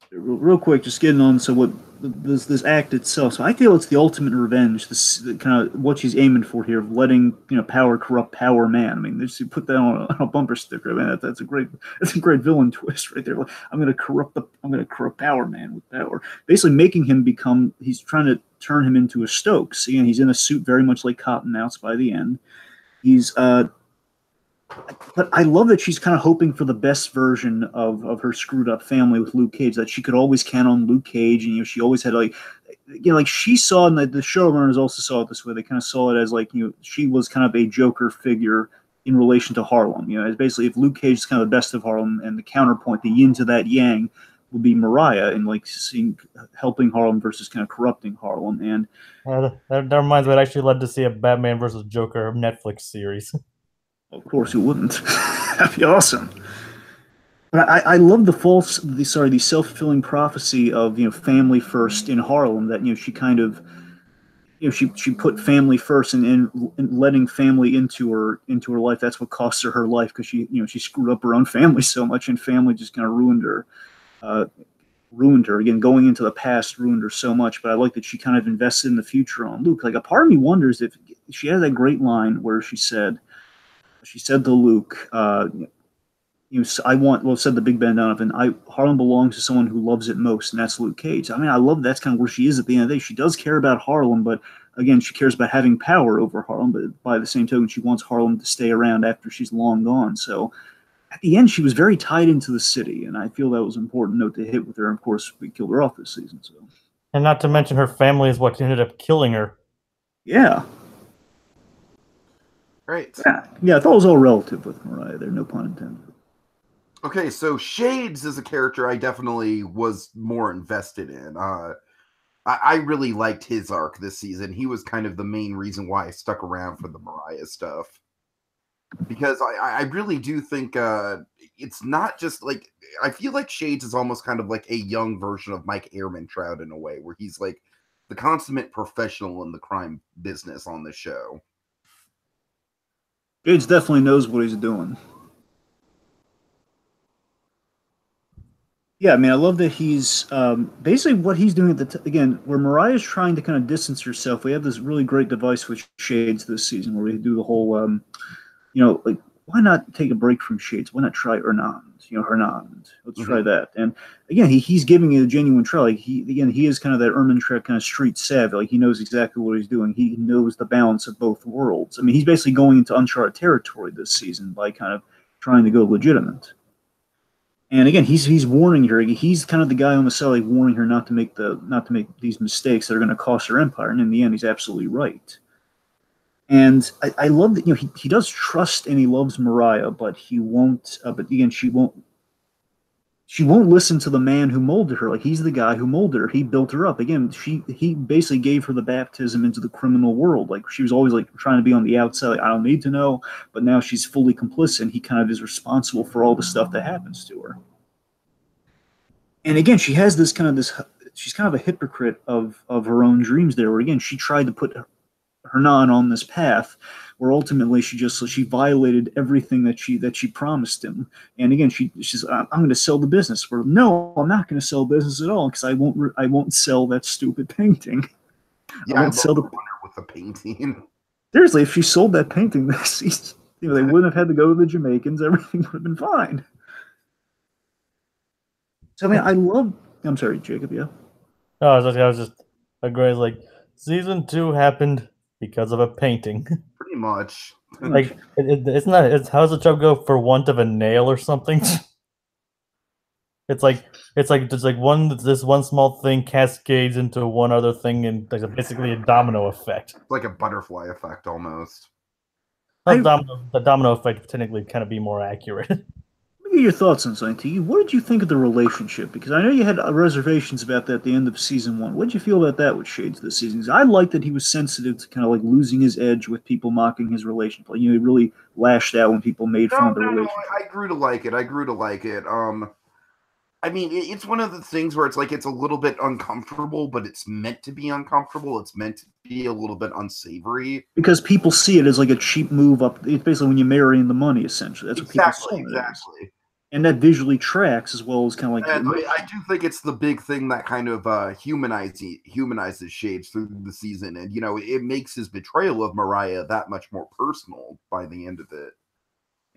Real quick, just getting on. So what this act itself? So I feel it's the ultimate revenge. This kind of what she's aiming for here, of letting power corrupt Power Man. I mean, you put that on a bumper sticker. Man, that's a great villain twist right there. Like, I'm going to corrupt Power Man with power, basically making him become. He's trying to turn him into a Stokes. He's in a suit very much like Cottonmouth's by the end. He's but I love that she's kind of hoping for the best version of her screwed up family with Luke Cage, that she could always count on Luke Cage. And, she always had like she saw, and the showrunners also saw it this way. They kind of saw it as she was kind of a Joker figure in relation to Harlem. It's basically, if Luke Cage is kind of the best of Harlem, and the counterpoint, the yin to that yang, would be Mariah, and helping Harlem versus kind of corrupting Harlem. And that reminds me, it actually led to see a Batman versus Joker Netflix series. Of course, who wouldn't? That'd be awesome. But I love the self-fulfilling prophecy of family first in Harlem. That she kind of she put family first, and letting family into her life. That's what cost her life, because she screwed up her own family so much, and family just kind of ruined her. Again, going into the past ruined her so much. But I like that she kind of invested in the future on Luke. Like, a part of me wonders if she had that great line where she said to Luke, said the big Ben Donovan, Harlem belongs to someone who loves it most, and that's Luke Cage. I mean, I love that's kind of where she is at the end of the day. She does care about Harlem, but again, she cares about having power over Harlem, but by the same token, she wants Harlem to stay around after she's long gone. So at the end, she was very tied into the city, and I feel that was an important note to hit with her. And of course, we killed her off this season. So, and not to mention, her family is what ended up killing her. Yeah. Right. Yeah, I thought it was all relative with Mariah there, no pun intended. Okay, so Shades is a character I definitely was more invested in. I really liked his arc this season. He was kind of the main reason why I stuck around for the Mariah stuff. Because I really do think it's not just I feel like Shades is almost kind of like a young version of Mike Ehrmantraut in a way, where he's like the consummate professional in the crime business on the show. Shades definitely knows what he's doing. Yeah, I mean, I love that he's basically what he's doing at again, where Mariah's trying to kind of distance herself. We have this really great device with Shades this season, where we do the whole, why not take a break from Shades? Why not try Hernand? Let's try that. And again, he's giving it a genuine try. Like he is kind of that Ermintrout kind of street savvy. Like he knows exactly what he's doing. He knows the balance of both worlds. I mean, he's basically going into uncharted territory this season by kind of trying to go legitimate. And again, he's warning her. He's kind of the guy on the side, like, warning her not to make these mistakes that are going to cost her empire. And in the end, he's absolutely right. And I love that, he does trust and he loves Mariah, but he won't. But again, she won't listen to the man who molded her. Like, he's the guy who molded her. He built her up. Again, he basically gave her the baptism into the criminal world. Like, she was always like trying to be on the outside. Like, I don't need to know, but now she's fully complicit. And he kind of is responsible for all the stuff that happens to her. And again, she has she's kind of a hypocrite of her own dreams there. Where again, she tried to put Hernan on this path, where ultimately she violated everything that she promised him. And again, she's I'm going to sell the business. Where no, I'm not going to sell business at all, because I won't sell that stupid painting. Yeah, I won't sell the wonder with the painting. Seriously, if she sold that painting this season, they wouldn't have had to go to the Jamaicans. Everything would have been fine. So I mean, I'm sorry, Jacob. Yeah. No, I was just agreeing. Like, season 2 happened because of a painting. Pretty much. Like, it's not. How does the joke go? For want of a nail or something? It's like this one small thing cascades into one other thing, and there's basically a domino effect. It's like a butterfly effect almost. The domino effect would technically kind of be more accurate. Let me get your thoughts on something, Tiki. What did you think of the relationship? Because I know you had reservations about that at the end of season 1. What did you feel about that with Shades this season? Because I liked that he was sensitive to kind of like losing his edge with people mocking his relationship. Like, he really lashed out when people made fun of the relationship. I grew to like it. I mean, it's one of the things where it's like it's a little bit uncomfortable, but it's meant to be uncomfortable. It's meant to be a little bit unsavory. Because people see it as like a cheap move up. It's basically when you're marrying the money, essentially. That's what people say. Exactly. And that visually tracks as well as kind of like. I do think it's the big thing that kind of humanizes Shades through the season, and it makes his betrayal of Mariah that much more personal by the end of it.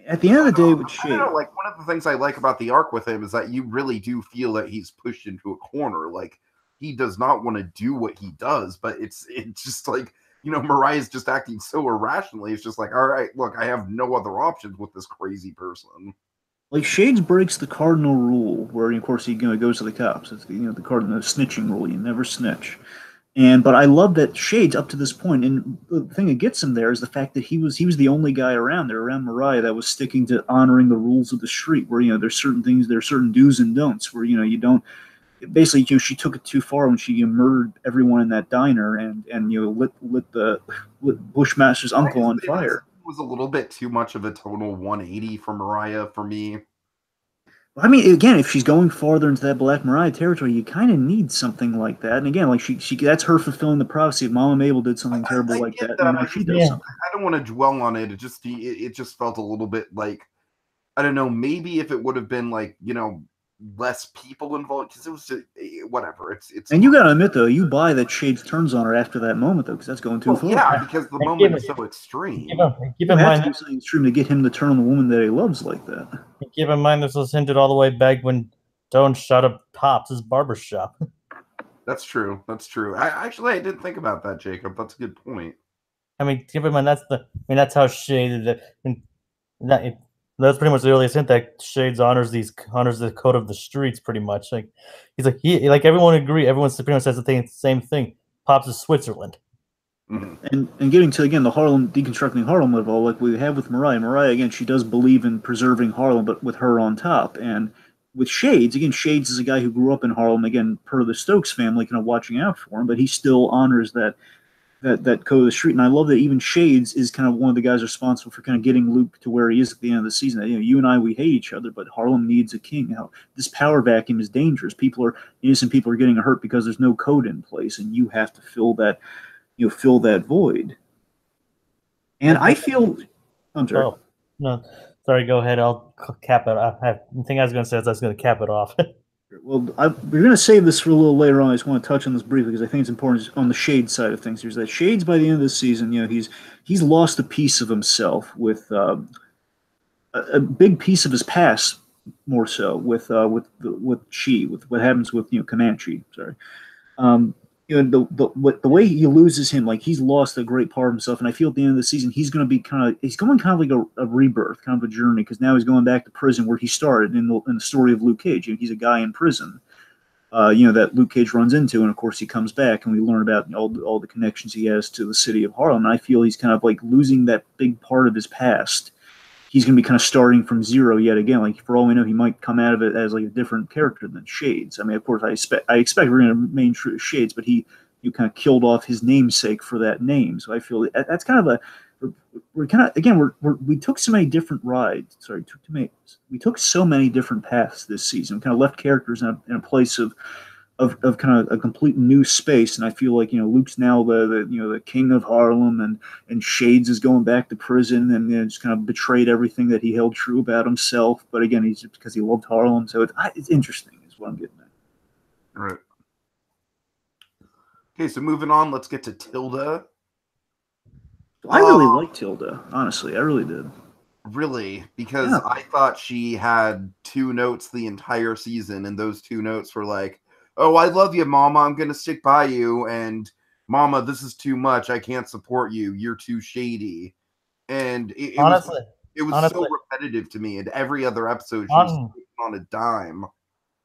At the end of the day, with Shades, like, one of the things I like about the arc with him is that you really do feel that he's pushed into a corner. Like, he does not want to do what he does, but it's just like, Mariah's just acting so irrationally. It's just like, all right, look, I have no other options with this crazy person. Like, Shades breaks the cardinal rule, where of course he goes to the cops. It's the cardinal snitching rule. You never snitch. But I love that Shades up to this point, and the thing that gets him there is the fact that he was the only guy around Mariah, that was sticking to honoring the rules of the street. Where there's certain things, there are certain do's and don'ts. Where you don't. Basically, she took it too far when she murdered everyone in that diner and lit Bushmaster's uncle on fire. Was a little bit too much of a total 180 for Mariah for me. I mean, again, if she's going farther into that Black Mariah territory, you kind of need something like that. And again, like she that's her fulfilling the prophecy. If Mama Mabel did something terrible like that, and she does something. I don't want to dwell on it. It just felt a little bit like, I don't know, maybe if it would have been like, less people involved, because it was just, whatever. It's. And you gotta admit though, you buy that Shades turns on her after that moment though, because that's going too far. Yeah, because the moment is so extreme. Keep in mind, do something extreme to get him to turn on the woman that he loves like that. Keep in mind, this was hinted all the way back when Doan shot up Pops' barbershop. That's true. I didn't think about that, Jacob. That's a good point. I mean, keep in mind that's how Shades. That's pretty much the earliest hint that Shades honors the code of the streets, pretty much. Like, he's like everyone agree. Everyone pretty much says the same thing. Pops is Switzerland. Mm-hmm. And getting to again the deconstructing Harlem of all, like we have with Mariah. Mariah again, she does believe in preserving Harlem, but with her on top. And with Shades, again, Shades is a guy who grew up in Harlem. Again, per the Stokes family, kind of watching out for him, but he still honors that code of the street. And I love that even Shades is kind of one of the guys responsible for kind of getting Luke to where he is at the end of the season. You and I, we hate each other, but Harlem needs a king. Now, this power vacuum is dangerous. Innocent people are getting hurt because there's no code in place, and you have to fill that void. And I feel, I'm sorry. Oh, no, sorry. Go ahead. I'll cap it off. The thing I was going to say is I was going to cap it off. Well, we're going to save this for a little later on. I just want to touch on this briefly because I think it's important on the Shades side of things. There's that Shades by the end of the season, he's lost a piece of himself with a big piece of his past, more so with what happens with Comanche. Sorry. The way he loses him, like he's lost a great part of himself, and I feel at the end of the season he's going to be going like a rebirth, kind of a journey, because now he's going back to prison where he started in the story of Luke Cage. He's a guy in prison, that Luke Cage runs into, and of course he comes back, and we learn about all the connections he has to the city of Harlem. And I feel he's kind of like losing that big part of his past. He's going to be kind of starting from zero yet again. Like for all we know, he might come out of it as like a different character than Shades. I mean, of course, I expect we're going to remain true to Shades, but you kind of killed off his namesake for that name. So I feel that's kind of we took so many different rides. Sorry, we took so many different paths this season. We kind of left characters in a place of kind of a complete new space, and I feel like Luke's now the king of Harlem, and Shades is going back to prison, and just kind of betrayed everything that he held true about himself. But again, he's just because he loved Harlem, so it's interesting, is what I'm getting at. All right. Okay, so moving on, let's get to Tilda. I really liked Tilda, honestly, I really did. Really, because I thought she had 2 notes the entire season, and those 2 notes were like, "Oh, I love you, Mama. I'm going to stick by you." And, "Mama, this is too much. I can't support you. You're too shady." And it was so repetitive to me. And every other episode, she was on a dime.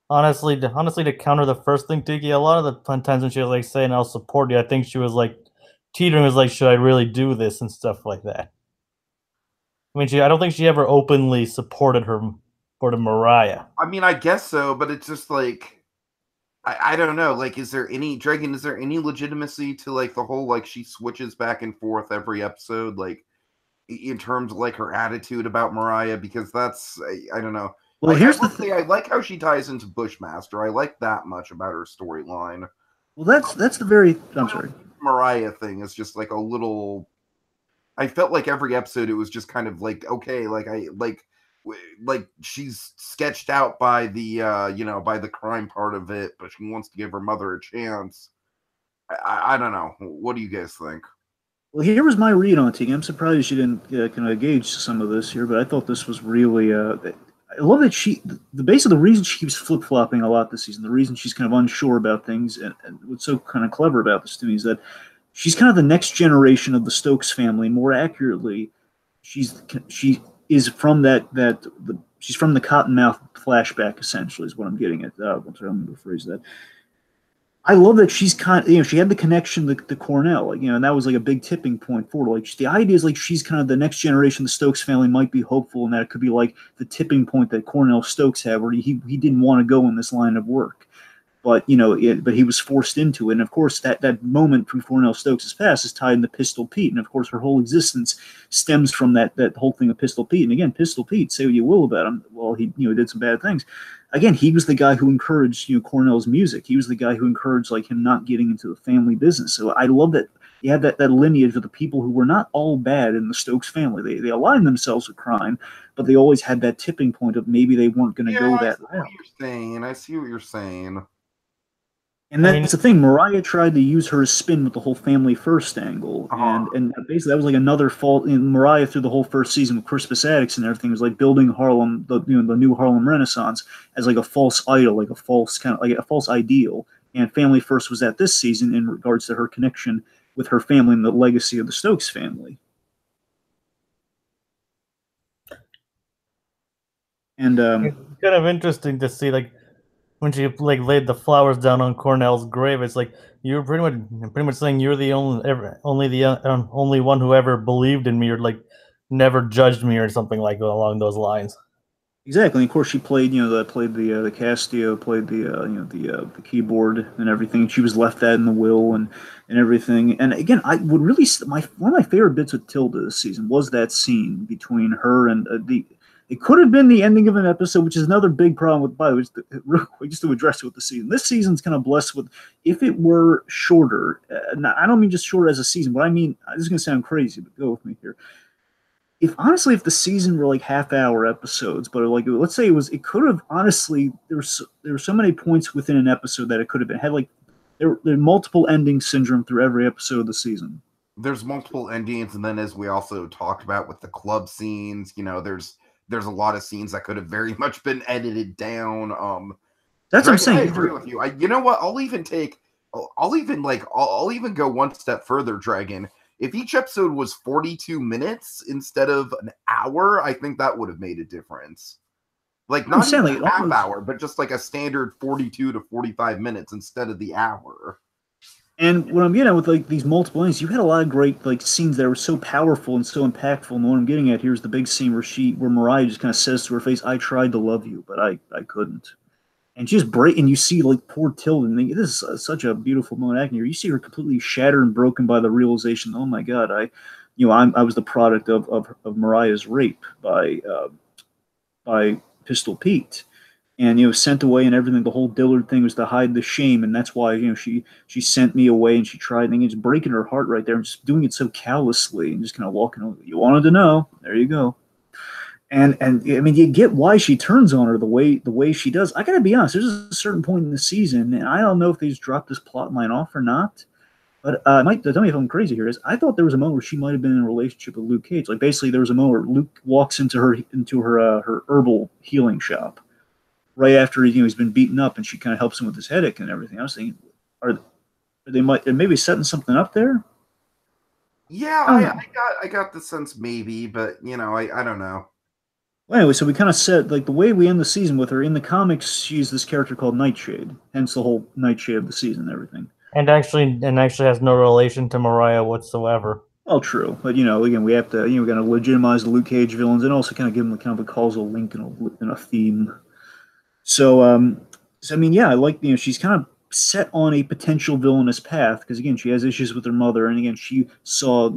Honestly, to counter the first thing, Tiki, a lot of the times when she was like saying, "I'll support you," I think she was like teetering, was like, "Should I really do this?" and stuff like that. I mean, I don't think she ever openly supported Mariah. I mean, I guess so, but it's just like, I don't know. Like, is there any legitimacy to like the whole like she switches back and forth every episode, like in terms of like her attitude about Mariah? Because that's I don't know. Well, here's the thing. I like how she ties into Bushmaster. I like that much about her storyline. Well, that's the very. I'm sorry. Mariah thing is just like a little. I felt like every episode it was just kind of like, okay, like she's sketched out by the by the crime part of it, but she wants to give her mother a chance. I don't know. What do you guys think? Well, here was my read on it. I'm surprised you didn't kind of gauge some of this here, but I thought this was really. I love that the reason she keeps flip-flopping a lot this season, the reason she's kind of unsure about things, and what's so kind of clever about this to me is that she's kind of the next generation of the Stokes family. More accurately, she is from she's from the Cottonmouth flashback, essentially, is what I'm getting at. I'm sorry, I'm going to rephrase that. I love that she's she had the connection to Cornell, and that was like a big tipping point for her. Like the idea is like she's kind of the next generation. The Stokes family might be hopeful, and that it could be like the tipping point that Cornell Stokes had, where he didn't want to go in this line of work, but but he was forced into it. And of course, that moment from Cornell Stokes' past is tied into Pistol Pete, and of course, her whole existence stems from that whole thing of Pistol Pete. And again, Pistol Pete, say what you will about him, well, he did some bad things. Again, he was the guy who encouraged Cornell's music. He was the guy who encouraged like him not getting into the family business. So I love that you have that lineage of the people who were not all bad in the Stokes family. They aligned themselves with crime, but they always had that tipping point of maybe they weren't going to go that route. I see what you're saying. And that's the thing. Mariah tried to use her spin with the whole family first angle, and basically that was like another fault in Mariah through the whole first season with Crispus Attucks and everything. It was like building Harlem, the new Harlem Renaissance, as like a false idol, like a false kind of like a false ideal. And family first was at this season in regards to her connection with her family and the legacy of the Stokes family. And it's kind of interesting to see like. When she like laid the flowers down on Cornell's grave, it's like you were pretty much saying you're the only one who ever believed in me or like never judged me or something like along those lines. Exactly. And of course, she played the Casio, played the keyboard and everything. She was left that in the will and everything. And again, I would really one of my favorite bits with Tilda this season was that scene between her and It could have been the ending of an episode, which is another big problem with, by the way, just to address it with the season. This season's kind of blessed with, if it were shorter, I don't mean just shorter as a season, but I mean, this is going to sound crazy, but go with me here. If the season were like half-hour episodes, but like, let's say it could have, honestly, there were so many points within an episode that it could have been, there multiple ending syndrome through every episode of the season. There's multiple endings, and then as we also talked about with the club scenes, there's there's a lot of scenes that could have very much been edited down. That's what I'm saying. I agree with you. You know what? I'll even go one step further, Dragon. If each episode was 42 minutes instead of an hour, I think that would have made a difference. Like, not even a half hour, but just like a standard 42 to 45 minutes instead of the hour. And what I'm getting at with like these multiple endings, you had a lot of great like scenes that were so powerful and so impactful. And what I'm getting at here is the big scene where Mariah just kind of says to her face, "I tried to love you, but I couldn't." And she's and you see like poor Tilden. This is such a beautiful moment acting here. You see her completely shattered and broken by the realization, oh my God, I was the product of Mariah's rape by Pistol Pete, and sent away and everything. The whole Dillard thing was to hide the shame, and that's why she sent me away and she tried, and it's breaking her heart right there, and just doing it so callously and just kind of walking over. You wanted to know, there you go. And I mean, you get why she turns on her the way she does. I gotta be honest. There's a certain point in the season, and I don't know if they just dropped this plot line off or not. But Mike, tell me if I'm crazy here. I thought there was a moment where she might have been in a relationship with Luke Cage. Like basically, there was a moment where Luke walks into her herbal healing shop right after he's been beaten up, and she kind of helps him with his headache and everything. I was thinking, are they maybe setting something up there? Yeah, I got the sense maybe, but I don't know. Well, anyway, so we kind of said, like, the way we end the season with her, in the comics, she's this character called Nightshade, hence the whole Nightshade of the season and everything. And actually has no relation to Mariah whatsoever. Well, true. But, again, we have to, we're going to legitimize the Luke Cage villains and also kind of give them kind of a causal link and a theme. So, I mean, yeah, I like, she's kind of set on a potential villainous path because again she has issues with her mother, and again she saw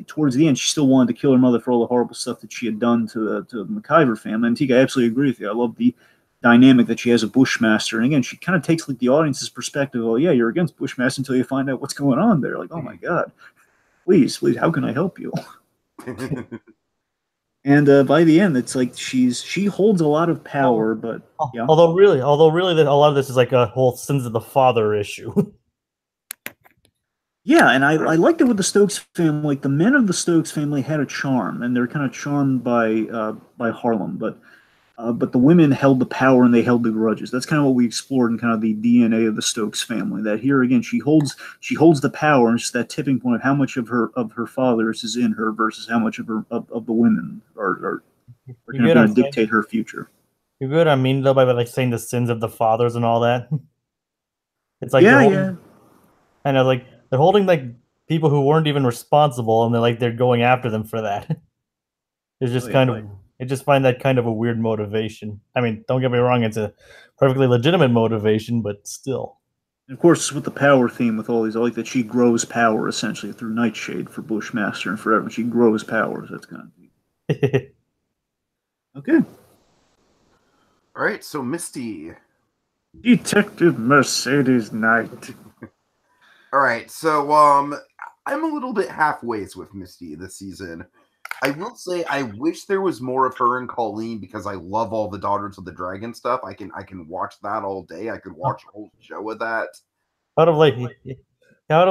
towards the end she still wanted to kill her mother for all the horrible stuff that she had done to the McIver family. And Tika, I absolutely agree with you. I love the dynamic that she has a Bushmaster, and again she kind of takes like the audience's perspective. Oh yeah, you're against Bushmaster until you find out what's going on there. Like, oh my God, please, how can I help you? And by the end, it's like she holds a lot of power, but yeah. Although really, a lot of this is like a whole sins of the father issue. Yeah, and I liked it with the Stokes family. Like the men of the Stokes family had a charm, and they're kind of charmed by Harlem, but the women held the power and they held the grudges. That's kind of what we explored in kind of the DNA of the Stokes family. That here again, she holds the power, and it's that tipping point of how much of her father's is in her versus how much of the women are going to dictate her future. You good? I mean, though, by like saying the sins of the fathers and all that. It's like yeah. I know, like they're holding like people who weren't even responsible, and they're going after them for that. It's just I just find that kind of a weird motivation. I mean, don't get me wrong, it's a perfectly legitimate motivation, but still. And of course, with the power theme, with all these, I like that she grows power essentially through Nightshade for Bushmaster and forever. She grows powers. That's kind of neat. Okay. All right, so Misty. Detective Mercedes Knight. All right, so I'm a little bit halfways with Misty this season. I will say I wish there was more of her and Colleen because I love all the Daughters of the Dragon stuff. I can watch that all day. I could watch a whole show of that. I would have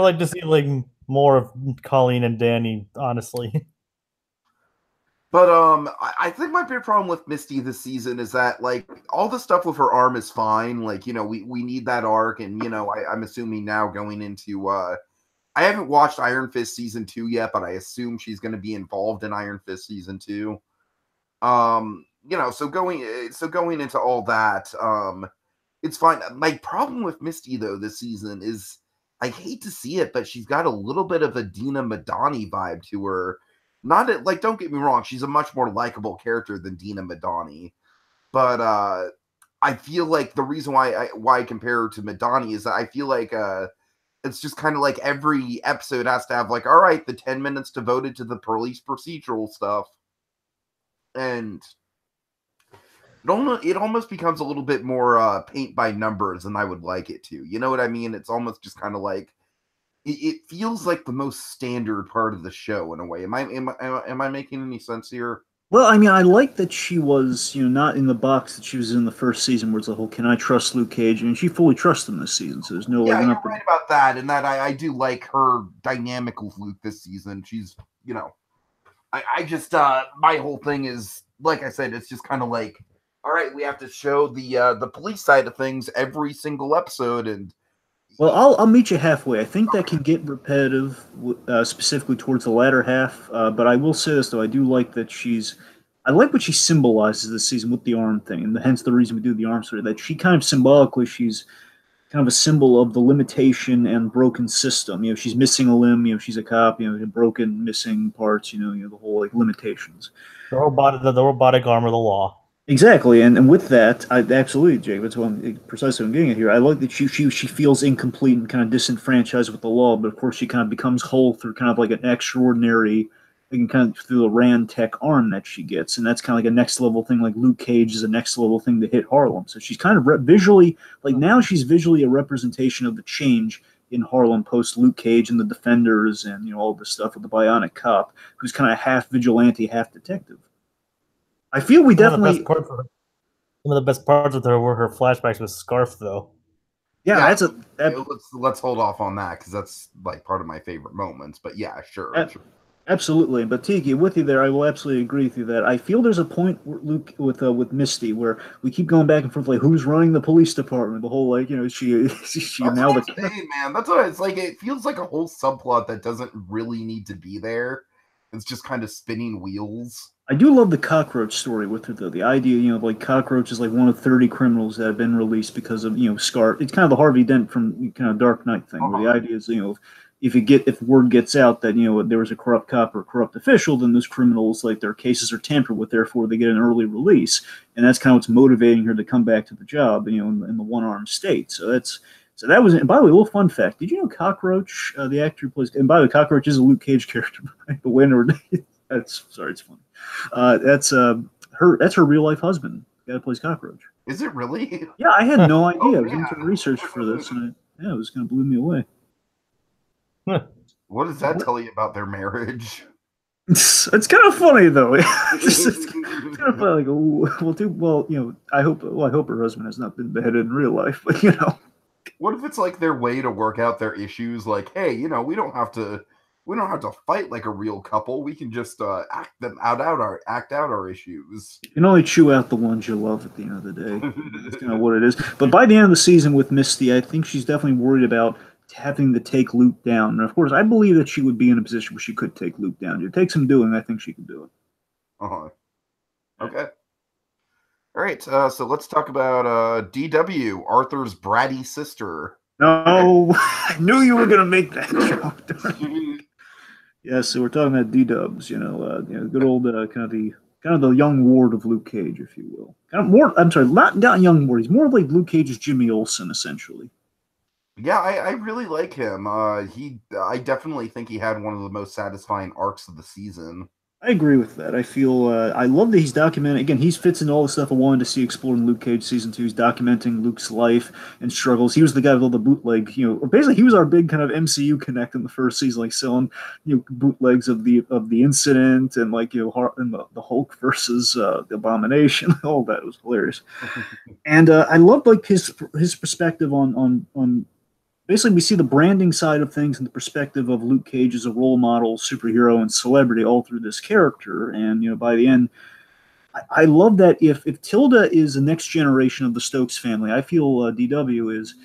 liked to see like more of Colleen and Danny, honestly. But I think my big problem with Misty this season is that like all the stuff with her arm is fine. Like we need that arc, and I'm assuming now going into I haven't watched Iron Fist season 2 yet, but I assume she's going to be involved in Iron Fist season 2. So going into all that, it's fine. My problem with Misty though this season is I hate to see it, but she's got a little bit of a Dina Madani vibe to her. Not like, don't get me wrong, she's a much more likable character than Dina Madani, but I feel like the reason why I compare her to Madani is that I feel like it's just kind of like every episode has to have like, all right, the 10 minutes devoted to the police procedural stuff. And it almost becomes a little bit more paint by numbers than I would like it to. You know what I mean? It's almost just kind of like, it feels like the most standard part of the show in a way. Am I making any sense here? Well, I mean, I like that she was, not in the box that she was in the first season, where it's the whole "Can I trust Luke Cage?" and she fully trusts him this season. So there's no you're right about that, and that I do like her dynamic with Luke this season. She's, I just my whole thing is like I said, it's just kind of like, all right, we have to show the police side of things every single episode, and well, I'll meet you halfway. I think that can get repetitive, specifically towards the latter half. But I will say this though, I do like that I like what she symbolizes this season with the arm thing, and hence the reason we do the arm story. That she kind of symbolically, she's kind of a symbol of the limitation and broken system. You know, she's missing a limb. You know, she's a cop. You know, broken, missing parts. You know, the whole like limitations. The robotic arm of the law. Exactly, and with that, I absolutely, Jake. That's precisely what I'm getting at here. I like that she feels incomplete and kind of disenfranchised with the law, but of course she kind of becomes whole through kind of like an extraordinary, kind of through the Rand Tech arm that she gets, and that's kind of like a next level thing. Like Luke Cage is a next level thing to hit Harlem. So she's kind of visually, like now she's visually a representation of the change in Harlem post Luke Cage and the Defenders and you know all this stuff with the Bionic Cop, who's kind of half vigilante, half detective. I feel we definitely. Some of the best parts of her were her flashbacks with Scarf, though. Yeah, let's hold off on that because that's like part of my favorite moments. But yeah, sure. Absolutely. But Tiki, with you there, I will absolutely agree with you that I feel there's a point, Luke, with Misty, where we keep going back and forth, like who's running the police department? The whole like, you know, she now the man. That's what it's like. It feels like a whole subplot that doesn't really need to be there. It's just kind of spinning wheels. I do love the cockroach story with her, though. The idea, you know, like cockroach is like one of 30 criminals that have been released because of, you know, Scar. It's kind of the Harvey Dent from kind of Dark Knight thing, where the idea is, you know, if word gets out that, you know, there was a corrupt cop or a corrupt official, then those criminals, like their cases are tampered with, therefore they get an early release. And that's kind of what's motivating her to come back to the job, you know, in the one-armed state. So that was, and by the way, a little fun fact. Did you know Cockroach, the actor who plays, and by the way, Cockroach is a Luke Cage character, but when it's funny. That's her real life husband. The guy who plays Cockroach. Is it really? Yeah, I had no idea. I was doing some research for this, and it was kind of blew me away. What does that tell you about their marriage? It's kind of funny though. it's kind of funny. Like, well, you know, I hope her husband has not been beheaded in real life, but you know. What if it's like their way to work out their issues? Like, hey, you know, we don't have to fight like a real couple. We can just act out our issues. You can only chew out the ones you love at the end of the day. That's kind of what it is. But by the end of the season with Misty, I think she's definitely worried about having to take Luke down. And of course, I believe that she would be in a position where she could take Luke down. It takes some doing. I think she could do it. Okay. All right. So let's talk about DW, Arthur's bratty sister. No, I knew you were going to make that joke. Yeah, so we're talking about D-Dubs, you know, good old kind of the young ward of Luke Cage, if you will. Kind of more. I'm sorry, not young ward. He's more like Luke Cage's Jimmy Olsen, essentially. Yeah, I really like him. I definitely think he had one of the most satisfying arcs of the season. I agree with that. I feel I love that he's documenting. Again, he fits into all the stuff I wanted to see explored in Luke Cage season 2. He's documenting Luke's life and struggles. He was the guy with all the bootleg. You know, basically he was our big kind of MCU connect in the first season, like selling bootlegs of the incident and like and the Hulk versus the Abomination. All that was hilarious. And I loved like his perspective on. Basically, we see the branding side of things and the perspective of Luke Cage as a role model, superhero, and celebrity all through this character. And, you know, by the end, I love that if Tilda is the next generation of the Stokes family, I feel DW is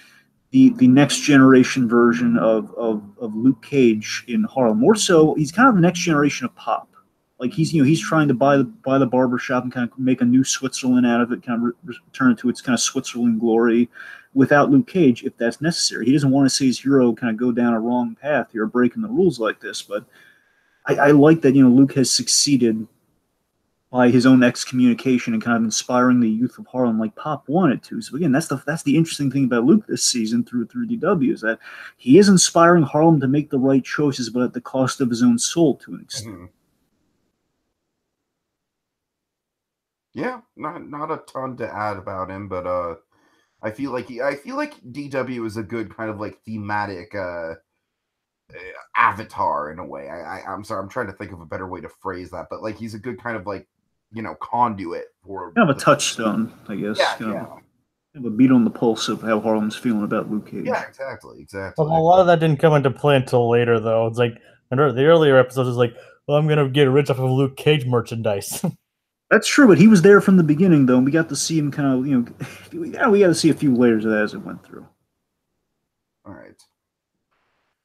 the next generation version of Luke Cage in Harlem. More so, he's kind of the next generation of Pop. Like he's trying to buy the barbershop and kind of make a new Switzerland out of it, kind of return it to its kind of Switzerland glory, without Luke Cage if that's necessary. He doesn't want to see his hero kind of go down a wrong path here, breaking the rules like this. But I like that, you know, Luke has succeeded by his own excommunication and kind of inspiring the youth of Harlem like Pop wanted to. So again, that's the interesting thing about Luke this season through DW is that he is inspiring Harlem to make the right choices, but at the cost of his own soul to an extent. Mm-hmm. Yeah, not a ton to add about him, but I feel like DW is a good kind of like thematic avatar in a way. I'm sorry, I'm trying to think of a better way to phrase that, but like he's a good kind of like, you know, conduit for kind of a touchstone, I guess. Yeah. Have a beat on the pulse of how Harlem's feeling about Luke Cage. Yeah, exactly. Well, a lot of that didn't come into play until later, though. It's like in the earlier episodes, it's like, well, I'm gonna get rich off of Luke Cage merchandise. That's true, but he was there from the beginning, though, and we got to see him kind of, we got to see a few layers of that as it went through. All right.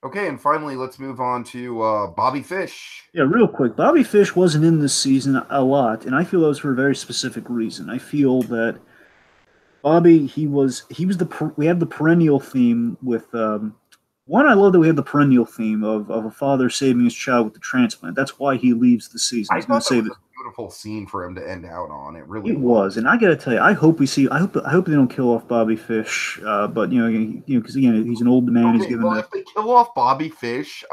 Okay, and finally, let's move on to Bobby Fish. Yeah, real quick. Bobby Fish wasn't in this season a lot, and I feel that was for a very specific reason. I feel that Bobby, we had the perennial theme with one. I love that we had the perennial theme of a father saving his child with the transplant. That's why he leaves the season. He's going to save it. Beautiful scene for him to end out on. It really was, and I gotta tell you, I hope they don't kill off Bobby Fish. But because again, he's an old man. Okay, he's given if they kill off Bobby Fish,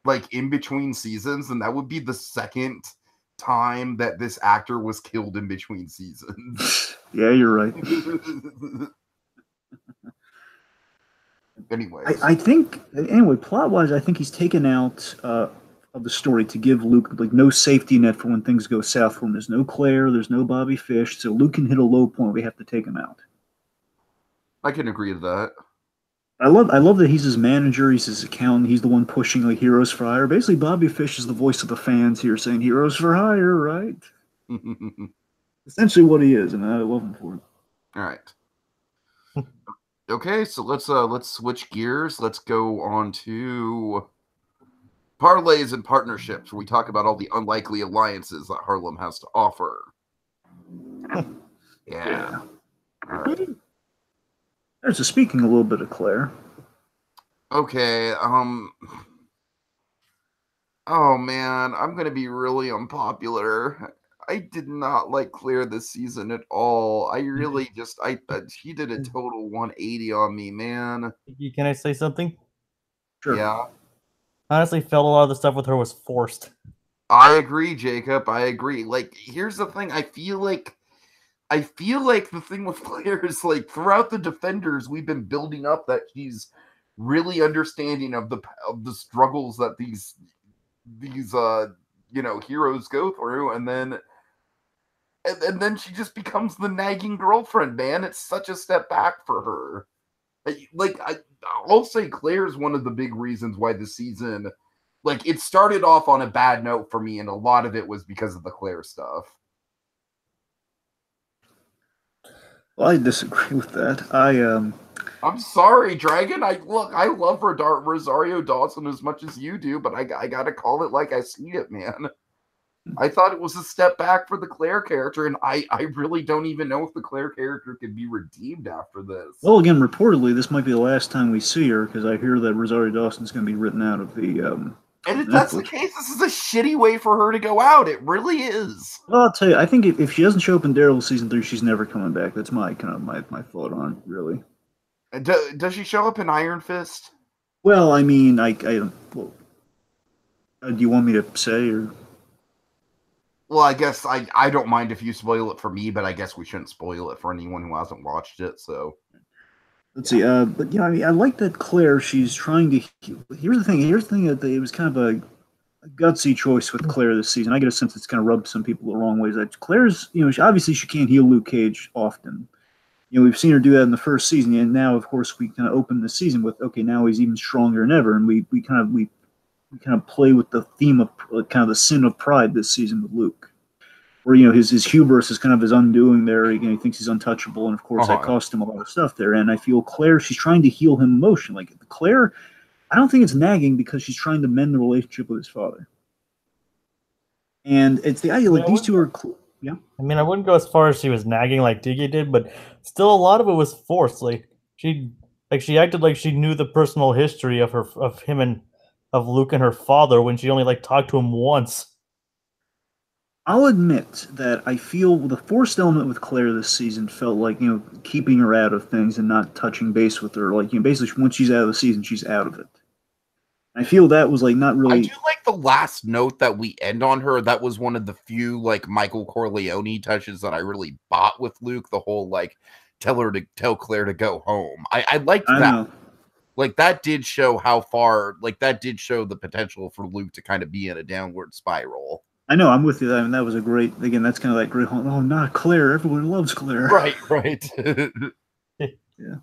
like in between seasons, then that would be the second time that this actor was killed in between seasons. Yeah, you're right. Anyway, I think anyway, plot wise, I think he's taken out of the story to give Luke like no safety net for when things go south for him. There's no Claire, there's no Bobby Fish, so Luke can hit a low point. We have to take him out. I can agree to that. I love that he's his manager, he's his accountant, he's the one pushing like Heroes for Hire. Basically, Bobby Fish is the voice of the fans here, saying Heroes for Hire, right? Essentially, what he is, and I love him for it. All right. Okay, so let's switch gears. Let's go on to parlays and partnerships, where we talk about all the unlikely alliances that Harlem has to offer. Yeah. All right. There's speaking a little bit of Claire. Okay. Oh man, I'm gonna be really unpopular. I did not like Claire this season at all. I really she did a total 180 on me, man. Can I say something? Sure. Yeah. I honestly felt a lot of the stuff with her was forced. I agree, Jacob. I agree. Like, here's the thing. I feel like the thing with Claire is like throughout the Defenders, we've been building up that she's really understanding of the struggles that these heroes go through, and then she just becomes the nagging girlfriend, man. It's such a step back for her. I'll say Claire's one of the big reasons why the season, like, it started off on a bad note for me, and a lot of it was because of the Claire stuff. Well, I disagree with that. I'm sorry, Dragon. I love Rosario Dawson as much as you do, but I gotta call it like I see it, man. I thought it was a step back for the Claire character, and I really don't even know if the Claire character could be redeemed after this. Well, again, reportedly, this might be the last time we see her, because I hear that Rosario Dawson's going to be written out of the. And if that's the case, this is a shitty way for her to go out. It really is. Well, I'll tell you, I think if she doesn't show up in Daredevil season 3, she's never coming back. That's my thought on it, really. Does she show up in Iron Fist? Well, I mean, do you want me to say or? Well, I guess I don't mind if you spoil it for me, but I guess we shouldn't spoil it for anyone who hasn't watched it. So let's see. But I mean, I like that Claire. She's trying to. Here's the thing. That it was kind of a gutsy choice with Claire this season. I get a sense it's kind of rubbed some people the wrong ways. That Claire's, obviously she can't heal Luke Cage often. We've seen her do that in the first season, and now, of course, we kind of open the season with, okay, now he's even stronger than ever, and we kind of play with the theme of kind of the sin of pride this season with Luke, where his hubris is kind of his undoing there. He thinks he's untouchable, and of course that cost him a lot of stuff there. And I feel Claire, she's trying to heal him emotionally. Like Claire, I don't think it's nagging because she's trying to mend the relationship with his father. And it's the idea like these two are. Yeah. I mean, I wouldn't go as far as she was nagging like Tiki did, but still a lot of it was forced. Like she acted like she knew the personal history of Luke and her father when she only talked to him once. I'll admit that I feel the forced element with Claire this season felt like, keeping her out of things and not touching base with her. Like, basically once she's out of the season, she's out of it. I feel that was not really. I do like the last note that we end on her. That was one of the few Michael Corleone touches that I really bought with Luke. The whole tell Claire to go home. I liked that. That did show how far. That did show the potential for Luke to kind of be in a downward spiral. I know, I'm with you. I mean, that was a great. Again, that's kind of that great. Oh, not Claire. Everyone loves Claire. Right. Yeah.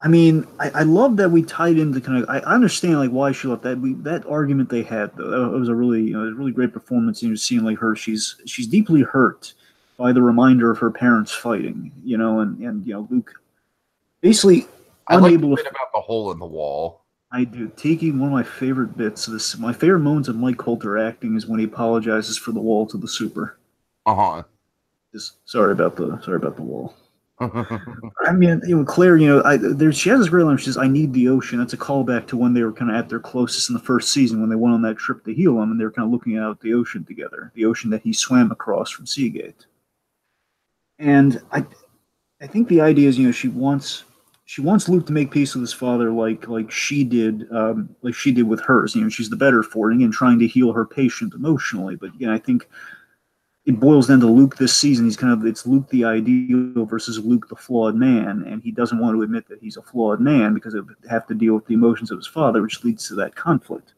I mean, I love that we tied into kind of. I understand like why she left. That argument they had though, that was a really it was a really great performance. Seeing like her, she's deeply hurt by the reminder of her parents fighting. And Luke basically I like the unable bit to. about the hole in the wall. I do. Tiki, one of my favorite bits of this, my favorite moments of Mike Coulter acting is when he apologizes for the wall to the super. Uh Sorry about the wall. huh. I mean, Claire, she has this great line. She says, "I need the ocean." That's a callback to when they were kind of at their closest in the first season when they went on that trip to heal him, and they were kind of looking out at the ocean together, the ocean that he swam across from Seagate. And I think the idea is, she wants Luke to make peace with his father, like she did with hers. She's the better for it, and again, trying to heal her patient emotionally. But again, I think it boils down to Luke this season. It's Luke the ideal versus Luke the flawed man, and he doesn't want to admit that he's a flawed man because it would have to deal with the emotions of his father, which leads to that conflict.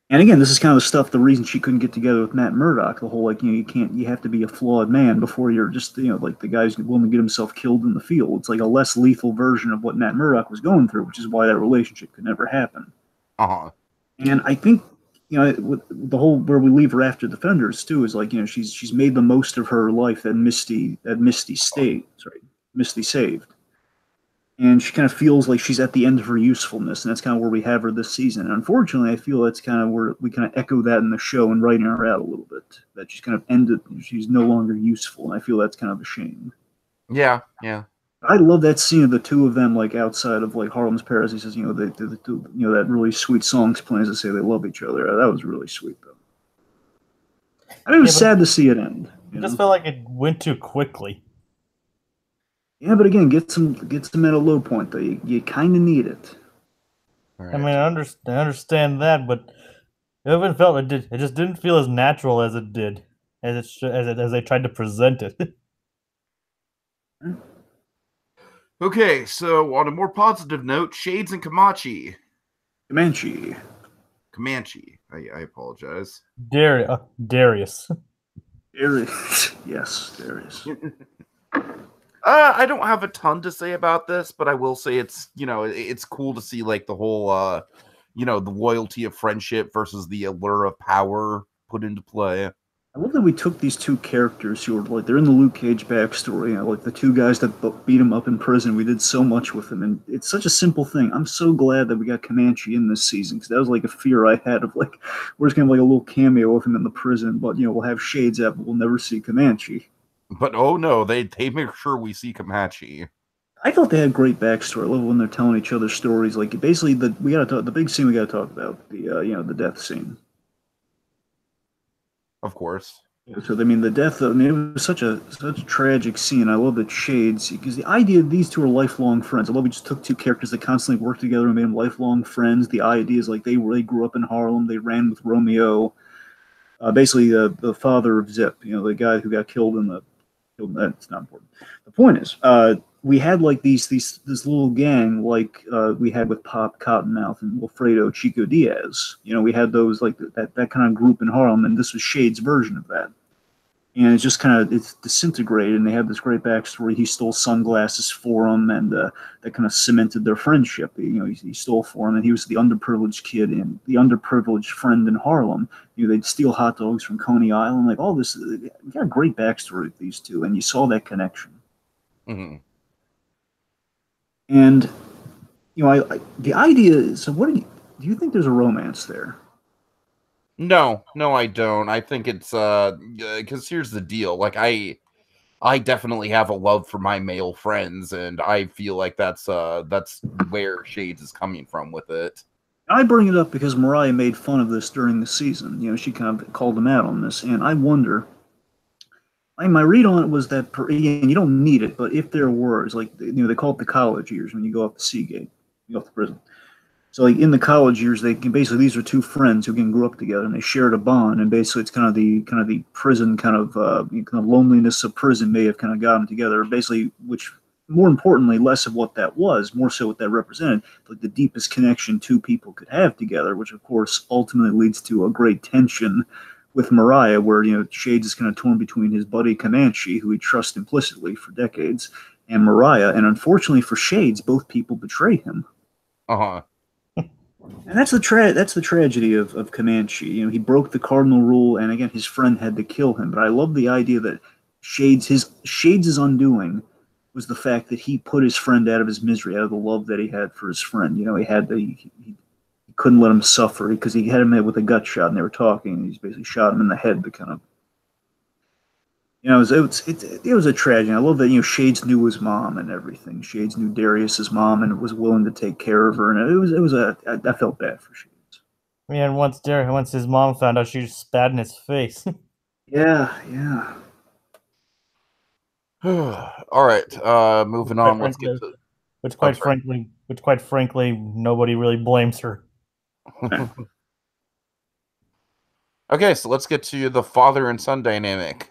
And again, this is kind of the stuff, the reason she couldn't get together with Matt Murdock, the whole you have to be a flawed man before you're just, like the guy's willing to get himself killed in the field. It's like a less lethal version of what Matt Murdock was going through, which is why that relationship could never happen. Uh-huh. And I think, with the whole where we leave her after Defenders too is like, she's made the most of her life that Misty saved. And she kind of feels like she's at the end of her usefulness, and that's kind of where we have her this season. And unfortunately, I feel that's kind of where we kind of echo that in the show and writing her out a little bit. That she's kind of ended, she's no longer useful, and I feel that's kind of a shame. Yeah. I love that scene of the two of them, like outside of like Harlem's Paris. He says, that really sweet song's playing as they say they love each other. That was really sweet, though. I mean, it was sad to see it end. It just felt like it went too quickly. Yeah, but again, get some at a low point though. You kind of need it. Right. I mean, I understand that, but it even felt it just didn't feel as natural as it did, as they tried to present it. Okay, so on a more positive note, Shades and Comanche. Comanche. I apologize. Darius. Yes, Darius. I don't have a ton to say about this, but I will say it's cool to see like the whole the loyalty of friendship versus the allure of power put into play. I love that we took these two characters who were like, they're in the Luke Cage backstory, like the two guys that beat him up in prison. We did so much with them, and it's such a simple thing. I'm so glad that we got Comanche in this season, because that was like a fear I had of like, we're just gonna have like a little cameo of him in the prison, but we'll have Shades out, but we'll never see Comanche. But oh no, they make sure we see Comanche. I thought they had great backstory. I love when they're telling each other stories. Like basically, the big scene we got to talk about, the death scene. Of course. So I mean, the death. I mean, it was such a tragic scene. I love that Shades, because the idea these two are lifelong friends. I love we just took two characters that constantly worked together and made them lifelong friends. The idea is like they grew up in Harlem. They ran with Romeo. Basically, the father of Zip, the guy who got killed in the. That's not important. The point is, we had like this little gang like we had with Pop Cottonmouth and Wilfredo Chico Diaz. We had those like that kind of group in Harlem, and this was Shade's version of that. And it's just it's disintegrated, and they have this great backstory. He stole sunglasses for him, and that kind of cemented their friendship. He stole for him, and he was the underprivileged kid and the underprivileged friend in Harlem. They'd steal hot dogs from Coney Island, like all this. We got a great backstory with these two, and you saw that connection. Mm-hmm. And the idea is, so do you think there's a romance there? No, I don't. I think it's because here's the deal. Like I definitely have a love for my male friends, and I feel like that's where Shades is coming from with it. I bring it up because Mariah made fun of this during the season. She kind of called him out on this, and I wonder. My read on it was that, again, you don't need it, but if there were, it's like they call it the college years when you go off the Seagate, you go off the prison. So like in the college years, they can basically, these are two friends who grew up together and they shared a bond, and basically it's kind of the prison kind of loneliness of prison may have kind of got them together. Basically, which more importantly, less of what that was, more so what that represented, like the deepest connection two people could have together, which of course ultimately leads to a great tension with Mariah, where Shades is kind of torn between his buddy Comanche, who he trusts implicitly for decades, and Mariah. And unfortunately for Shades, both people betray him. And that's the tragedy of Comanche. You know, he broke the cardinal rule, and again, his friend had to kill him. But I love the idea that Shades' undoing was the fact that he put his friend out of his misery, out of the love that he had for his friend. You know, he couldn't let him suffer because he had him hit with a gut shot, and they were talking, and he basically shot him in the head to kind of, you know, it was a tragedy. I love that, you know, Shades knew his mom and everything. Shades knew Darius's mom and was willing to take care of her, and I felt bad for Shades. Yeah, and once his mom found out, she just spat in his face. Yeah. All right, moving on. Let's get to which quite frankly, nobody really blames her. Okay, so let's get to the father and son dynamic.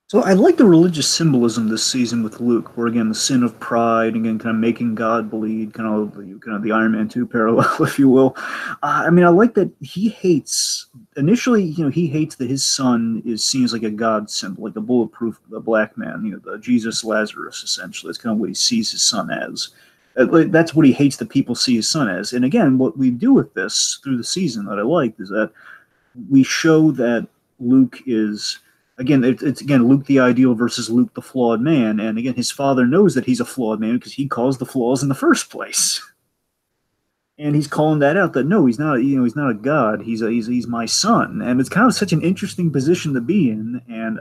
So I like the religious symbolism this season with Luke, where again the sin of pride, again kind of making God bleed, kind of the Iron Man 2 parallel, if you will. I mean, I like that he hates initially. You know, he hates that his son is seen as like a God symbol, like a bulletproof, a black man. You know, the Jesus Lazarus. Essentially, that's kind of what he sees his son as. That's what he hates that people see his son as. And again, what we do with this through the season that I liked is that we show that Luke is. Again, it's Luke the ideal versus Luke the flawed man, and again, his father knows that he's a flawed man because he caused the flaws in the first place, and he's calling that out. That no, he's not. You know, he's not a god. He's my son, and it's kind of such an interesting position to be in. And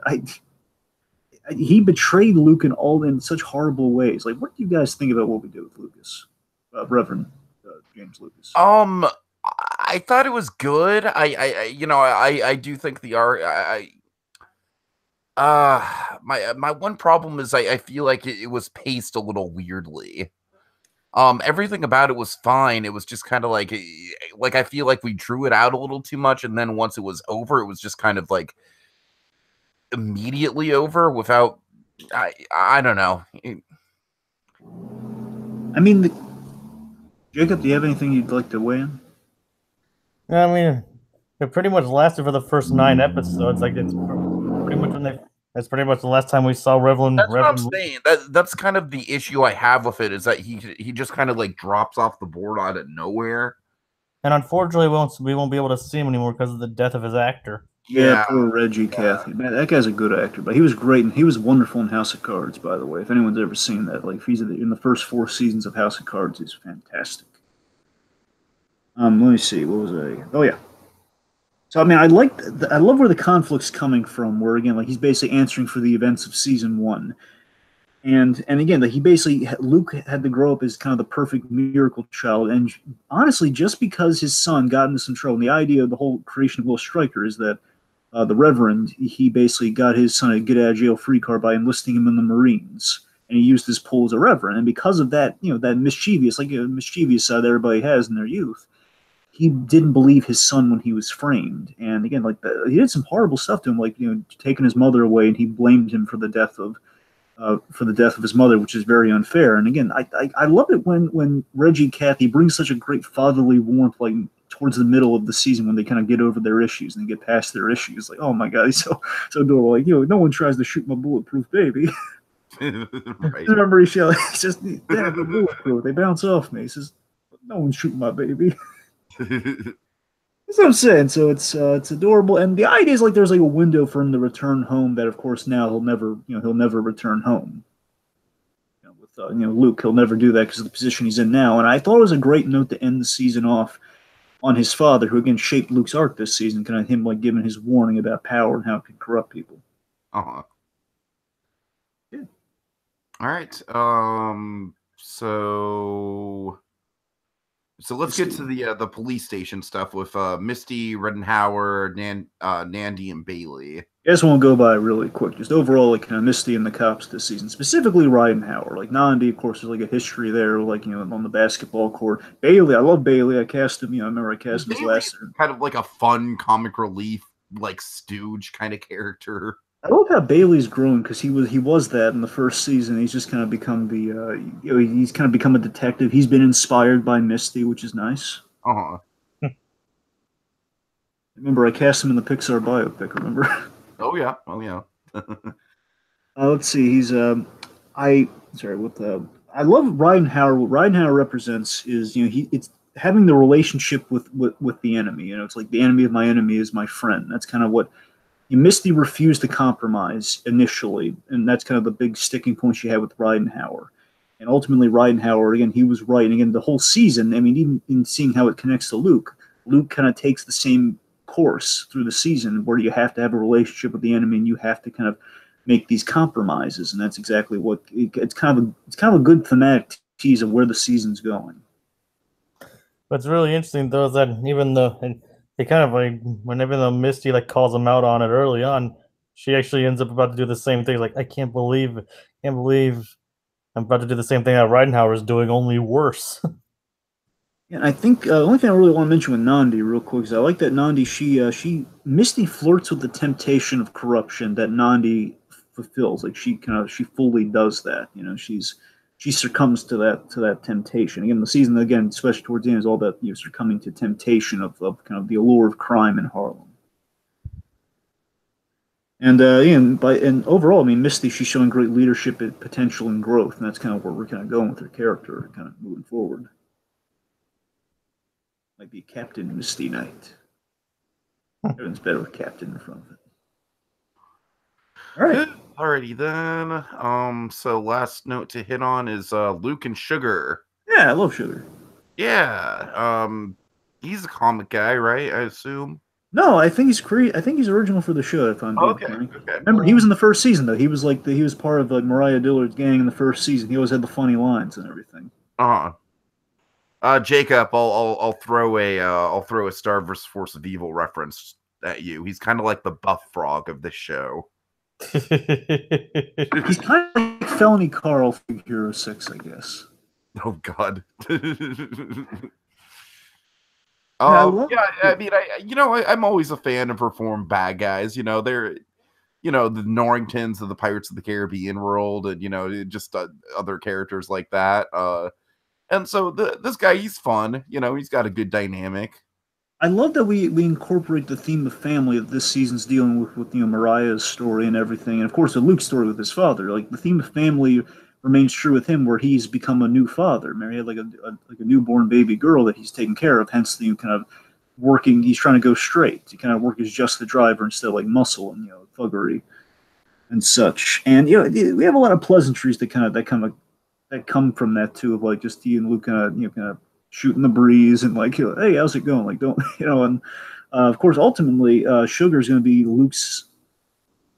he betrayed Luke in such horrible ways. Like, what do you guys think about what we did with Lucas, Reverend James Lucas? I thought it was good. I do think the art. My one problem is I feel like it was paced a little weirdly. Everything about it was fine. It was just kind of like I feel like we drew it out a little too much, and then once it was over, it was just kind of like immediately over without. I don't know. I mean, Jacob, do you have anything you'd like to weigh in? I mean, it pretty much lasted for the first 9 episodes. Like it's pretty much that's pretty much the last time we saw Reverend. That's what I'm saying. That's kind of the issue I have with it, is that he just kind of like drops off the board out of nowhere. And unfortunately, we won't be able to see him anymore because of the death of his actor. Yeah, poor Reggie Cathy. Man, that guy's a good actor, but he was great, and he was wonderful in House of Cards, by the way. If anyone's ever seen that, like, if he's in the first 4 seasons of House of Cards, he's fantastic. Let me see. What was I? Oh, yeah. So, I mean, I love where the conflict's coming from, where, again, like, he's basically answering for the events of season 1. And again, like, Luke had to grow up as kind of the perfect miracle child. And honestly, just because his son got into some trouble, and the idea of the whole creation of Will Stryker is that the Reverend, he basically got his son a get out of jail free card by enlisting him in the Marines. And he used his pull as a Reverend. And because of that, you know, that mischievous side that everybody has in their youth, he didn't believe his son when he was framed. And again, like, he did some horrible stuff to him, like, you know, taking his mother away, and he blamed him for the death of his mother, which is very unfair. And again, I love it when Reggie Cathy brings such a great fatherly warmth, like towards the middle of the season, when they kind of get over their issues and they get past their issues. Like, oh my God, he's so adorable. Like, you know, no one tries to shoot my bulletproof baby. Right. Remember, he's just, they're bulletproof. They bounce off me. He says, no one's shooting my baby. That's what I'm saying. So it's adorable, and the idea is like there's like a window for him to return home. That of course now he'll never return home. You know, with Luke, he'll never do that because of the position he's in now. And I thought it was a great note to end the season off on his father, who again shaped Luke's arc this season. Kind of him like giving his warning about power and how it can corrupt people. Yeah. All right. So let's get to the police station stuff with Misty, Redenhauer, Nandy, and Bailey. I just want to go by really quick. Just overall, like, kind of Misty and the cops this season, specifically Redenhauer. Like, Nandy, of course, there's like a history there, like, you know, on the basketball court. Bailey, I love Bailey. I cast him. You know, I remember I cast him as last year. Kind of like a fun comic relief, like stooge kind of character. I love how Bailey's grown, because he was that in the first season. He's just kind of become he's kind of become a detective. He's been inspired by Misty, which is nice. Remember, I cast him in the Pixar biopic. Remember? Oh yeah. Let's see. He's I sorry. I love Ridenhour. What Ridenhour represents is it's having the relationship with the enemy. It's like the enemy of my enemy is my friend. That's kind of what Misty refused to compromise initially, and that's kind of the big sticking point she had with Ridenhour. And ultimately, Ridenhour, again, he was right. And again, the whole season, I mean, even in seeing how it connects to Luke, Luke kind of takes the same course through the season where you have to have a relationship with the enemy and you have to kind of make these compromises. And that's exactly what it's kind of a good thematic tease of where the season's going. What's really interesting though is that even though and they kind of like whenever the Misty like calls him out on it early on, she actually ends up about to do the same thing. Like I can't believe I'm about to do the same thing that Ridenhour is doing, only worse. And I think the only thing I really want to mention with Nandi real quick is I like that Nandi she Misty flirts with the temptation of corruption that Nandi fulfills. Like she fully does that. She succumbs to that temptation. Again, the season again, especially towards the end, is all about succumbing to temptation of kind of the allure of crime in Harlem. And and overall, I mean, Misty, she's showing great leadership, potential, and growth, and that's kind of where we're kind of going with her character, kind of moving forward. Might be Captain Misty Knight. Everyone's better with Captain in front of it. All right. Alrighty then. So last note to hit on is Luke and Sugar. Yeah, I love Sugar. Yeah. He's a comic guy, right? I assume. No, I think he's original for the show. If I'm being frank. Okay. Remember, he was in the first season though. He was part of Mariah Dillard's gang in the first season. He always had the funny lines and everything. Jacob, I'll throw a Star vs. Force of Evil reference at you. He's kind of like the Buff Frog of this show. He's kind of like Felony Carl from Hero 6, I guess. Oh God. I mean, I'm always a fan of reformed bad guys. They're, the Norringtons of the Pirates of the Caribbean world, and just other characters like that. And so this guy, he's fun. He's got a good dynamic. I love that we incorporate the theme of family that this season's dealing with Mariah's story and everything, and of course the Luke story with his father. Like the theme of family remains true with him, where he's become a new father. Mary had like a newborn baby girl that he's taking care of. Hence the kind of working. He's trying to go straight. To kind of work as just the driver instead of like muscle and thuggery and such. And we have a lot of pleasantries that come from that too, of like just he and Luke kind of shooting the breeze and like, hey, how's it going? Like, don't and of course, ultimately, Sugar is going to be Luke's.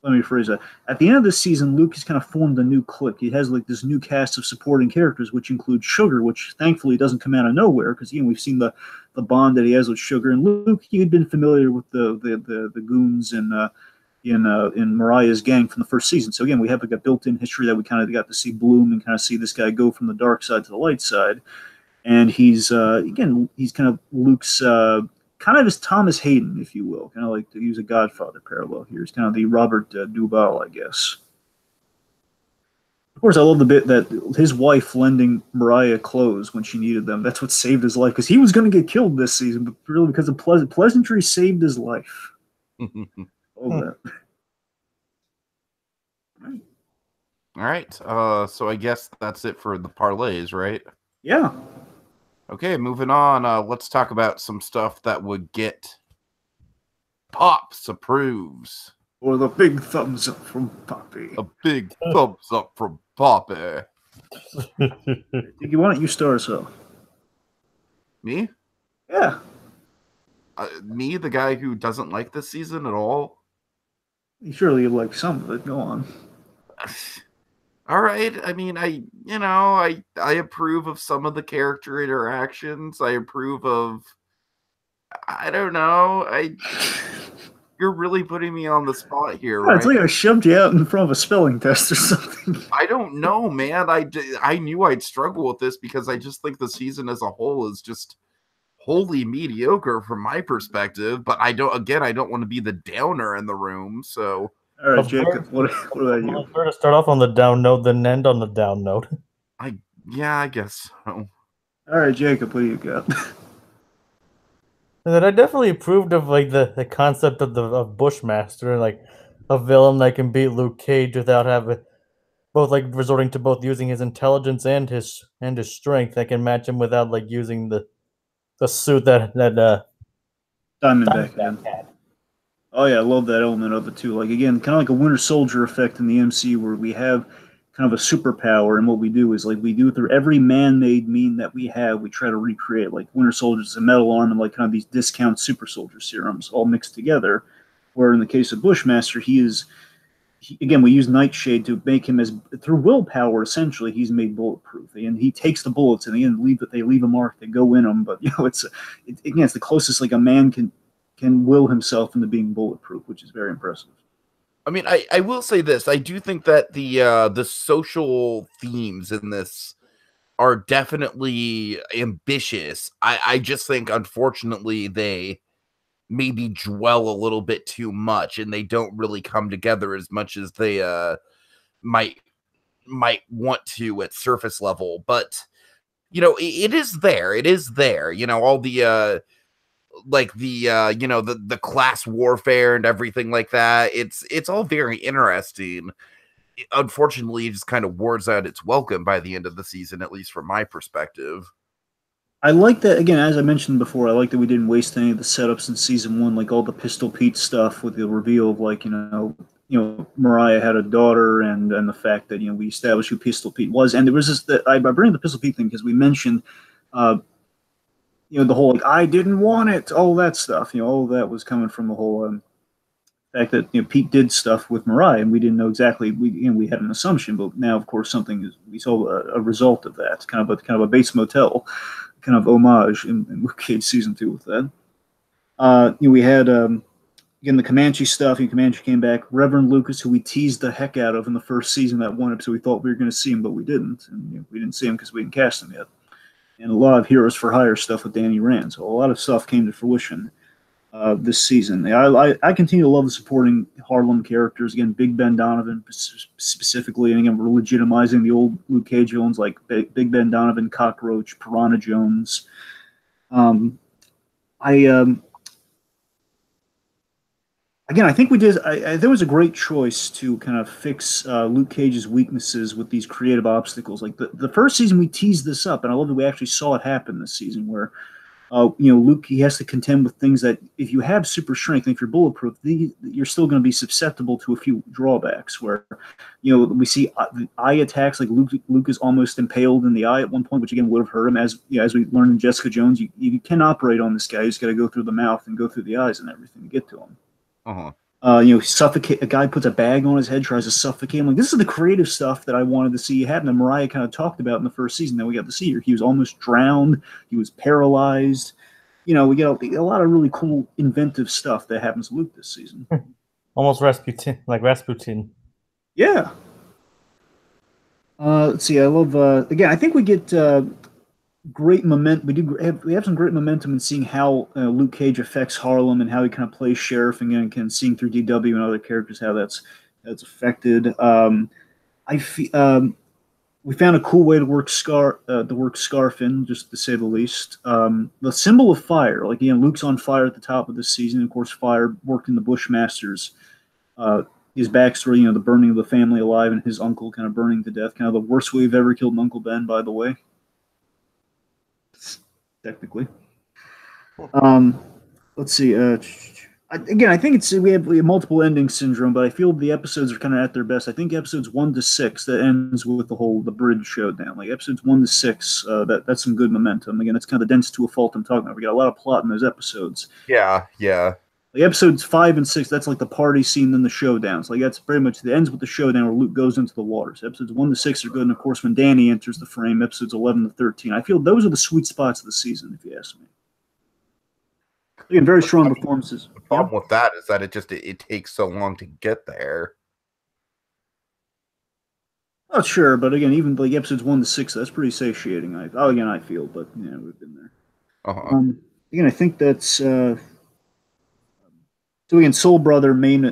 Let me rephrase that. At the end of this season, Luke has kind of formed a new clique. He has like this new cast of supporting characters, which includes Sugar, which thankfully doesn't come out of nowhere because we've seen the bond that he has with Sugar and Luke. He had been familiar with the goons in Mariah's gang from the first season. So again, we have like a built-in history that we kind of got to see bloom and kind of see this guy go from the dark side to the light side. And he's kind of Luke's kind of his Thomas Hayden, if you will, kind of like to use a Godfather parallel here. He's kind of the Robert Duvall, I guess. Of course, I love the bit that his wife lending Mariah clothes when she needed them. That's what saved his life because he was going to get killed this season, but really because of pleasantry saved his life. All that. All right. So I guess that's it for the parlays, right? Yeah. Okay, moving on. Let's talk about some stuff that would get Pops approves. Or the big thumbs up from Poppy. A big thumbs up from Poppy. Why don't you start us off? Me? Yeah. Me, the guy who doesn't like this season at all? Surely you like some of it. Go on. All right. I mean, I approve of some of the character interactions. I approve of, I don't know. You're really putting me on the spot here, right? It's like I shoved you out in front of a spelling test or something. I don't know, man. I knew I'd struggle with this because I just think the season as a whole is just wholly mediocre from my perspective. But I don't want to be the downer in the room, so. All right, Jacob, what about you? Better to start off on the down note than end on the down note. I guess so. All right, Jacob, what do you got? That I definitely approved of like the concept of Bushmaster, like a villain that can beat Luke Cage without both like resorting to both using his intelligence and his strength that can match him without like using the suit that Diamondback had. Oh yeah, I love that element of it too. Like again, kind of like a Winter Soldier effect in the MCU, where we have kind of a superpower, and what we do is like we do through every man-made mean that we have, we try to recreate. Like Winter Soldier's a metal arm and like kind of these discount super soldier serums all mixed together. Where in the case of Bushmaster, again, we use Nightshade to make him as through willpower. Essentially, he's made bulletproof, and he takes the bullets and they leave a mark. They go in him, but it's the closest like a man can will himself into being bulletproof, which is very impressive. I mean, I will say this. I do think that the social themes in this are definitely ambitious. I just think, unfortunately, they maybe dwell a little bit too much, and they don't really come together as much as they might want to at surface level. But it is there. It is there. All the the class warfare and everything like that. It's all very interesting. Unfortunately, it just kind of wears out its welcome by the end of the season, at least from my perspective. I like that, again, as I mentioned before, I like that we didn't waste any of the setups in season one, like all the Pistol Pete stuff with the reveal of like, Mariah had a daughter and the fact that, we established who Pistol Pete was. And there was this, I bring the Pistol Pete thing because we mentioned, the whole, like, I didn't want it, all that stuff, all that was coming from the whole fact that, Pete did stuff with Mariah and we didn't know exactly, we had an assumption, but now, of course, we saw a result of that, kind of a Bates Motel kind of homage in Luke Cage season 2 with that. We had again the Comanche stuff. Comanche came back. Reverend Lucas, who we teased the heck out of in the first season, that one episode we thought we were going to see him, but we didn't. And we didn't see him because we didn't cast him yet. And a lot of Heroes for Hire stuff with Danny Rand. So a lot of stuff came to fruition this season. I continue to love the supporting Harlem characters. Again, Big Ben Donovan specifically, and again, we're legitimizing the old Luke Cage villains like Big Ben Donovan, Cockroach, Piranha Jones. Again, I think we did. There was a great choice to kind of fix Luke Cage's weaknesses with these creative obstacles. Like the first season, we teased this up, and I love that we actually saw it happen this season, where Luke, he has to contend with things that if you have super strength and if you're bulletproof, you're still going to be susceptible to a few drawbacks where, we see eye attacks, like Luke is almost impaled in the eye at one point, which again would have hurt him. As we learned in Jessica Jones, you can operate on this guy. You just got to go through the mouth and go through the eyes and everything to get to him. Suffocate. A guy puts a bag on his head, tries to suffocate him. Like, this is the creative stuff that I wanted to see happen. And Mariah kind of talked about in the first season that we got to see her. He was almost drowned. He was paralyzed. We get a lot of really cool, inventive stuff that happens to Luke this season. Almost Rasputin. Yeah. Let's see. I love. Again, I think we get great momentum. We have some great momentum in seeing how Luke Cage affects Harlem and how he kind of plays sheriff, and again, seeing through DW and other characters how that's affected. We found a cool way to work Scarf in, just to say the least. The symbol of fire, like Luke's on fire at the top of this season. Of course, fire worked in the Bushmasters. His backstory, the burning of the family alive and his uncle kind of burning to death. Kind of the worst way we've ever killed an Uncle Ben, by the way. Technically. Let's see. Again, I think we have multiple ending syndrome, but I feel the episodes are kind of at their best. I think episodes 1 to 6 that ends with the bridge showdown. Like episodes 1 to 6, that's some good momentum. Again, it's kind of the dense to a fault I'm talking about. We got a lot of plot in those episodes. Yeah. Like episodes 5 and 6, that's like the party scene, then the showdowns. Like that's very much the ends with the showdown where Luke goes into the waters. Episodes 1 to 6 are good, and of course when Danny enters the frame, episodes 11 to 13. I feel those are the sweet spots of the season, if you ask me. Again, very strong performances. The problem with that is that it takes so long to get there. Oh, sure, but again, even like episodes 1 to 6, that's pretty satiating. I feel, but we've been there. Again, I think that's. So again, Soul Brother main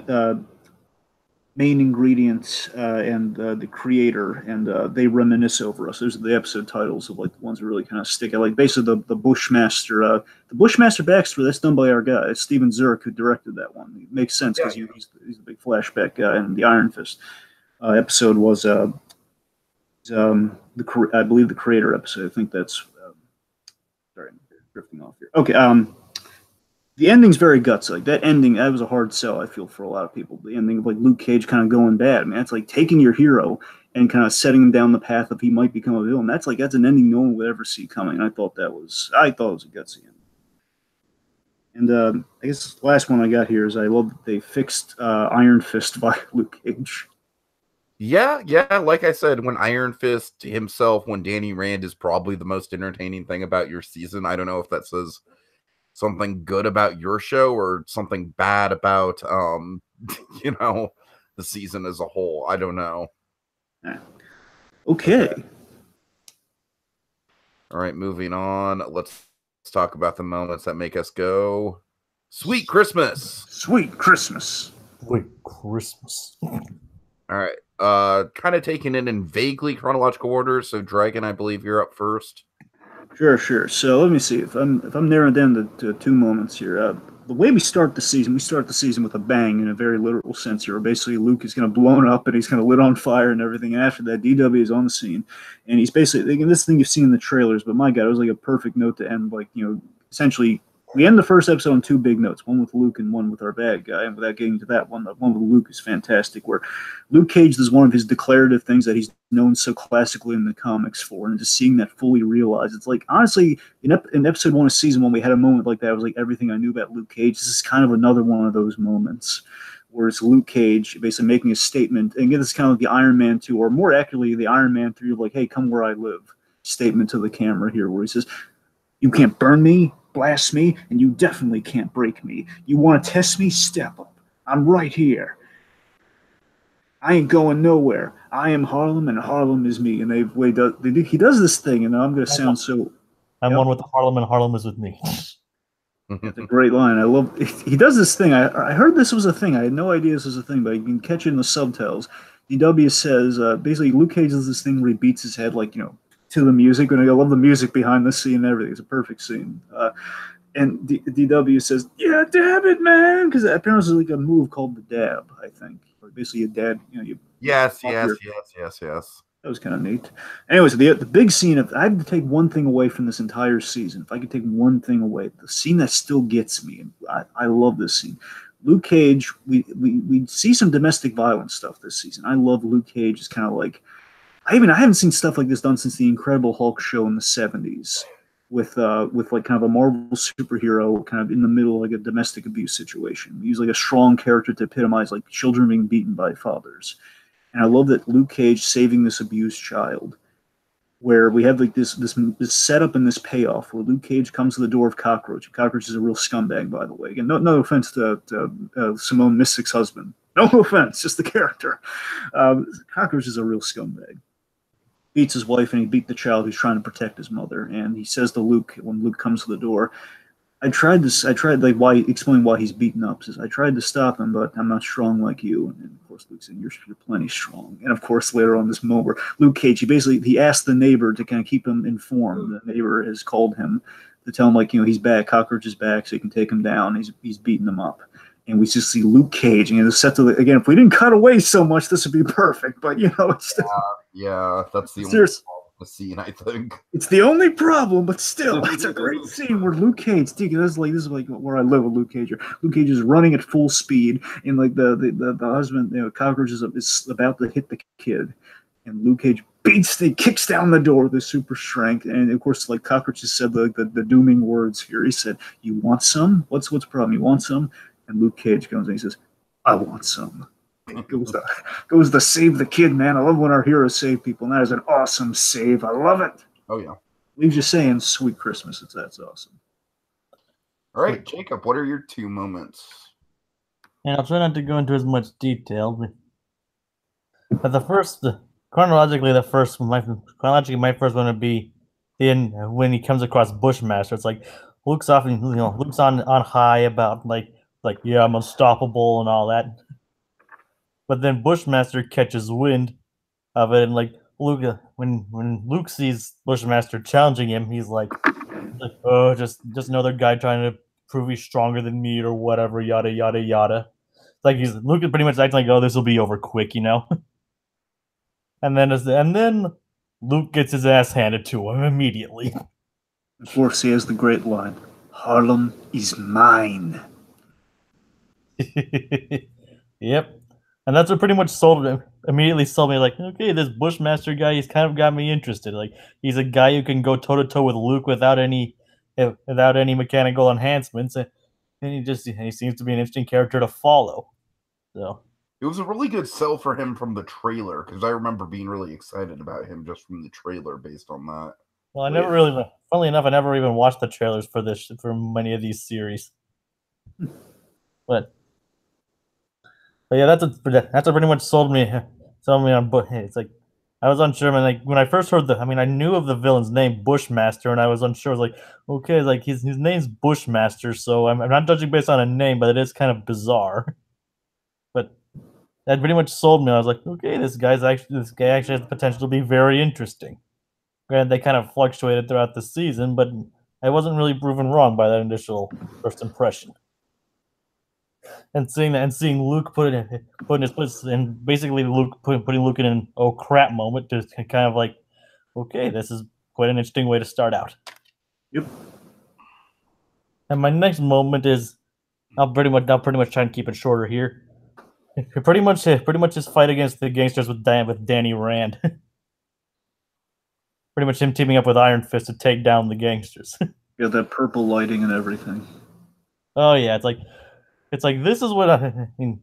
ingredient and the creator, and they reminisce over us. Those are the episode titles of like the ones that really kind of stick out. Like basically the Bushmaster, backstory that's done by our guy Steven Zurich, who directed that one. It makes sense because he's the big flashback guy, and the Iron Fist episode was I believe the creator episode. I think that's sorry, I'm drifting off here. Okay, the ending's very gutsy. Like that ending, that was a hard sell. I feel for a lot of people. The ending of like Luke Cage kind of going bad, man. It's like taking your hero and kind of setting him down the path of he might become a villain. That's an ending no one would ever see coming. I thought it was a gutsy ending. And I guess the last one I got here is I love that they fixed Iron Fist by Luke Cage. Yeah. Like I said, when Iron Fist himself, when Danny Rand is probably the most entertaining thing about your season. I don't know if that says something good about your show or something bad about, the season as a whole. I don't know. Okay. All right, moving on. Let's talk about the moments that make us go, Sweet Christmas. Sweet Christmas. Sweet Christmas. All right. Kind of taking it in vaguely chronological order. So, Dragon, I believe you're up first. Sure. So let me see if I'm narrowing down to 2 moments here. The way we start the season with a bang in a very literal sense here. Basically, Luke is going to blown up and he's going to lit on fire and everything. And after that, DW is on the scene, and he's basically this thing you've seen in the trailers. But my God, it was like a perfect note to end. Like essentially. We end the first episode on 2 big notes, one with Luke and one with our bad guy. And without getting to that one, the one with Luke is fantastic, where Luke Cage is one of his declarative things that he's known so classically in the comics for, and just seeing that fully realized. It's like, honestly, in episode 1 of season 1, we had a moment like that. It was like everything I knew about Luke Cage. This is kind of another one of those moments where it's Luke Cage basically making a statement. And again, this is kind of like the Iron Man 2, or more accurately, the Iron Man 3 of like, hey, come where I live statement to the camera here, where he says, you can't burn me, blast me, and you definitely can't break me. You want to test me? Step up. I'm right here. I ain't going nowhere. I am Harlem, and Harlem is me. And he does this thing, and I'm going to sound so... I'm one with Harlem, and Harlem is with me. It's a great line. I love... He does this thing. I heard this was a thing. I had no idea this was a thing, but you can catch it in the subtitles. DW says, basically, Luke Cage does this thing where he beats his head, like, to the music, and I love the music behind the scene and everything. It's a perfect scene. And DW says, yeah, dab it, man, because apparently it's like a move called the dab, I think. Or basically a dad, Yes. That was kind of neat. Anyways, the big scene, if I had to take one thing away from this entire season, if I could take one thing away, the scene that still gets me, and I love this scene. Luke Cage, we see some domestic violence stuff this season. I love Luke Cage. It's kind of like, I haven't seen stuff like this done since the Incredible Hulk show in the 70s, with like kind of a Marvel superhero kind of in the middle of like a domestic abuse situation. We use like a strong character to epitomize like children being beaten by fathers. And I love that Luke Cage saving this abused child, where we have like this setup and this payoff where Luke Cage comes to the door of Cockroach. Cockroach is a real scumbag, by the way. Again, no offense to Simone Mystic's husband. No offense, just the character. Cockroach is a real scumbag. Beats his wife, and he beat the child who's trying to protect his mother. And he says to Luke, when Luke comes to the door, explain why he's beaten up. Says, I tried to stop him, but I'm not strong like you. And of course, Luke said, you're plenty strong. And of course, later on this moment where Luke Cage, he asked the neighbor to kind of keep him informed. The neighbor has called him to tell him, like, he's back, Cockroach is back, so he can take him down. He's beating him up. And we just see Luke Cage, and it's set to again. If we didn't cut away so much, this would be perfect. But it's still, that's the only problem with the scene. I think it's the only problem, but still, it's a great scene where Luke Cage. This is like where I live with Luke Cage. Luke Cage is running at full speed, and like the husband, Cockroach is about to hit the kid, and Luke Cage kicks down the door with his super strength, and of course, like Cockroach has said the dooming words here. He said, "You want some? What's the problem? You want some?" And Luke Cage comes and he says, I want some. Goes to save the kid, man. I love when our heroes save people, and that is an awesome save. I love it. Oh, yeah. Leaves you saying, sweet Christmas. That's awesome. All right, Jacob, what are your 2 moments? And I'll try not to go into as much detail. But chronologically, my first one would be when he comes across Bushmaster. It's like Luke's on high about like, yeah, I'm unstoppable and all that. But then Bushmaster catches wind of it, and like Luke, when Luke sees Bushmaster challenging him, he's like, oh, just another guy trying to prove he's stronger than me or whatever, yada yada yada. It's like Luke is pretty much acting like, oh, this will be over quick, And then Luke gets his ass handed to him immediately. Of course, he has the great line, "Harlem is mine." Yep. And that's what pretty much immediately sold me, like, okay, this Bushmaster guy, he's kind of got me interested. Like, he's a guy who can go toe-to-toe with Luke without any mechanical enhancements. And he seems to be an interesting character to follow. So it was a really good sell for him from the trailer, because I remember being really excited about him just from the trailer based on that. Well, funnily enough, I never even watched the trailers for many of these series. But yeah, that's what pretty much sold me on Bush. It's like I was unsure, man. Like when I first heard I knew of the villain's name, Bushmaster, and I was unsure. I was like, okay, like his name's Bushmaster, so I'm not judging based on a name, but it is kind of bizarre. But that pretty much sold me. I was like, okay, this guy actually has the potential to be very interesting. Granted, they kind of fluctuated throughout the season, but I wasn't really proven wrong by that initial first impression. And seeing Luke putting his place, and basically Luke putting Luke in an oh crap moment to kind of like, okay, this is quite an interesting way to start out. Yep. And my next moment is I'll pretty much try and keep it shorter here. Pretty much his fight against the gangsters with Danny Rand. Pretty much him teaming up with Iron Fist to take down the gangsters. Yeah, that purple lighting and everything. Oh yeah, it's like this is what I mean.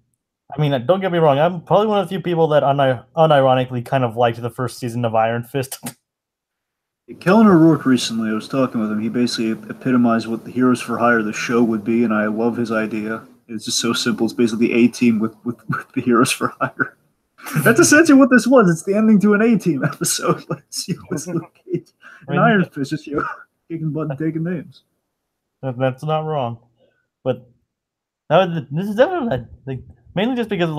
Don't get me wrong. I'm probably one of the few people that unironically kind of liked the first season of Iron Fist. Kellen O'Rourke recently, I was talking with him. He basically epitomized what the Heroes for Hire, the show, would be, and I love his idea. It's just so simple. It's basically the A-Team with the Heroes for Hire. That's essentially what this was. It's the ending to an A-Team episode. It's Luke Cage and Iron Fist, just kicking butt and taking names. That's not wrong, but this is definitely mainly just because of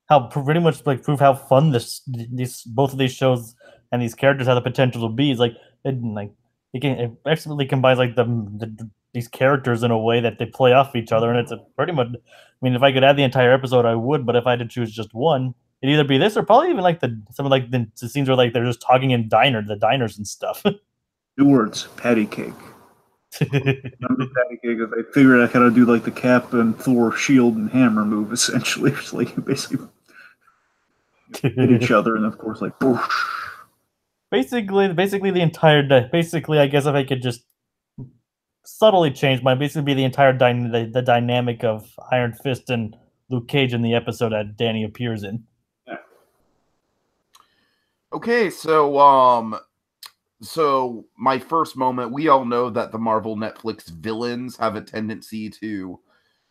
how pretty much prove how fun both of these shows and these characters have the potential to be. It's it excellently combines these characters in a way that they play off each other, and it's pretty much. If I could add the entire episode, I would. But if I had to choose just one, it'd either be this or probably even some of the scenes where they're just talking in the diners and stuff. 2 words: patty cake. Remember patty cake? They figured out how to do the Cap and Thor shield and hammer move. Essentially, it's basically hit each other, and of course, boosh. Basically the entire day. Basically, I guess if I could just subtly change basically be the entire the dynamic of Iron Fist and Luke Cage in the episode that Danny appears in. Yeah. Okay, so my first moment, we all know that the Marvel Netflix villains have a tendency to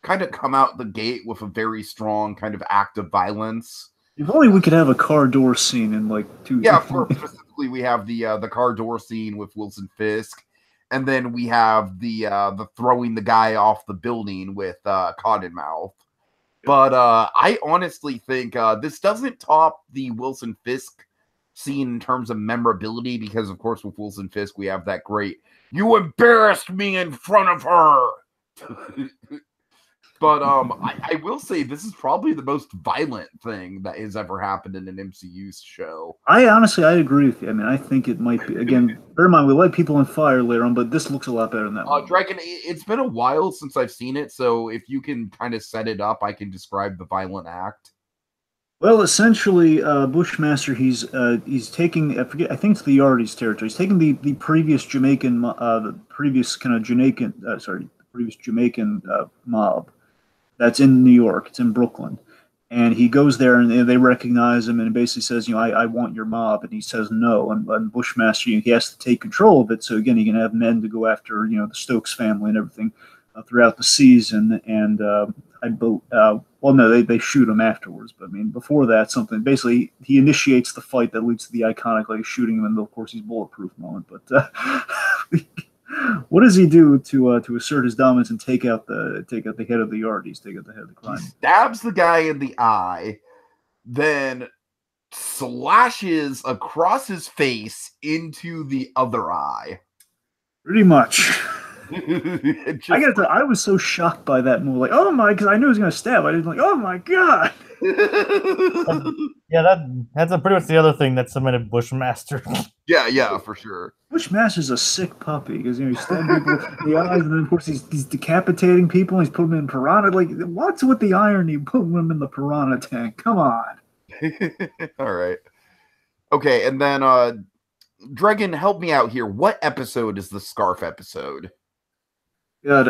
kind of come out the gate with a very strong kind of act of violence. If only we could have a car door scene in 2. Yeah, specifically we have the car door scene with Wilson Fisk, and then we have the throwing the guy off the building with Cottonmouth. But I honestly think this doesn't top the Wilson Fisk scene in terms of memorability, because of course with Wilson Fisk we have that great "you embarrassed me in front of her." But I will say this is probably the most violent thing that has ever happened in an MCU show. I agree with you. I think it might be. Again, bear in mind, we like People on Fire later on, but this looks a lot better than that one. Dragon, it's been a while since I've seen it, so if you can kind of set it up, I can describe the violent act. Well, essentially, Bushmaster, he's taking, I think it's the Yardies territory. He's taking the previous Jamaican, Jamaican mob that's in New York. It's in Brooklyn. And he goes there and they recognize him and basically says, I want your mob. And he says no. And Bushmaster, he has to take control of it. So again, he can have men to go after, the Stokes family and everything throughout the season. And they shoot him afterwards. But before that, basically he initiates the fight that leads to the iconic shooting him, and of course he's bulletproof moment. But what does he do to assert his dominance and take out the head of the Yardies, take out the head of the crime? He stabs the guy in the eye, then slashes across his face into the other eye. Pretty much. I gotta tell you, I was so shocked by that move. Like, oh my, because I knew he was gonna stab. I didn't like, oh my god. Yeah, that's pretty much the other thing that cemented Bushmaster. Yeah, for sure. Bushmaster's a sick puppy because he's stabbing people in the eyes, and then of course he's decapitating people. And he's putting them in piranha. Like, what's with the irony? Putting them in the piranha tank. Come on. All right. Okay, and then Dragon, help me out here. What episode is the scarf episode? God,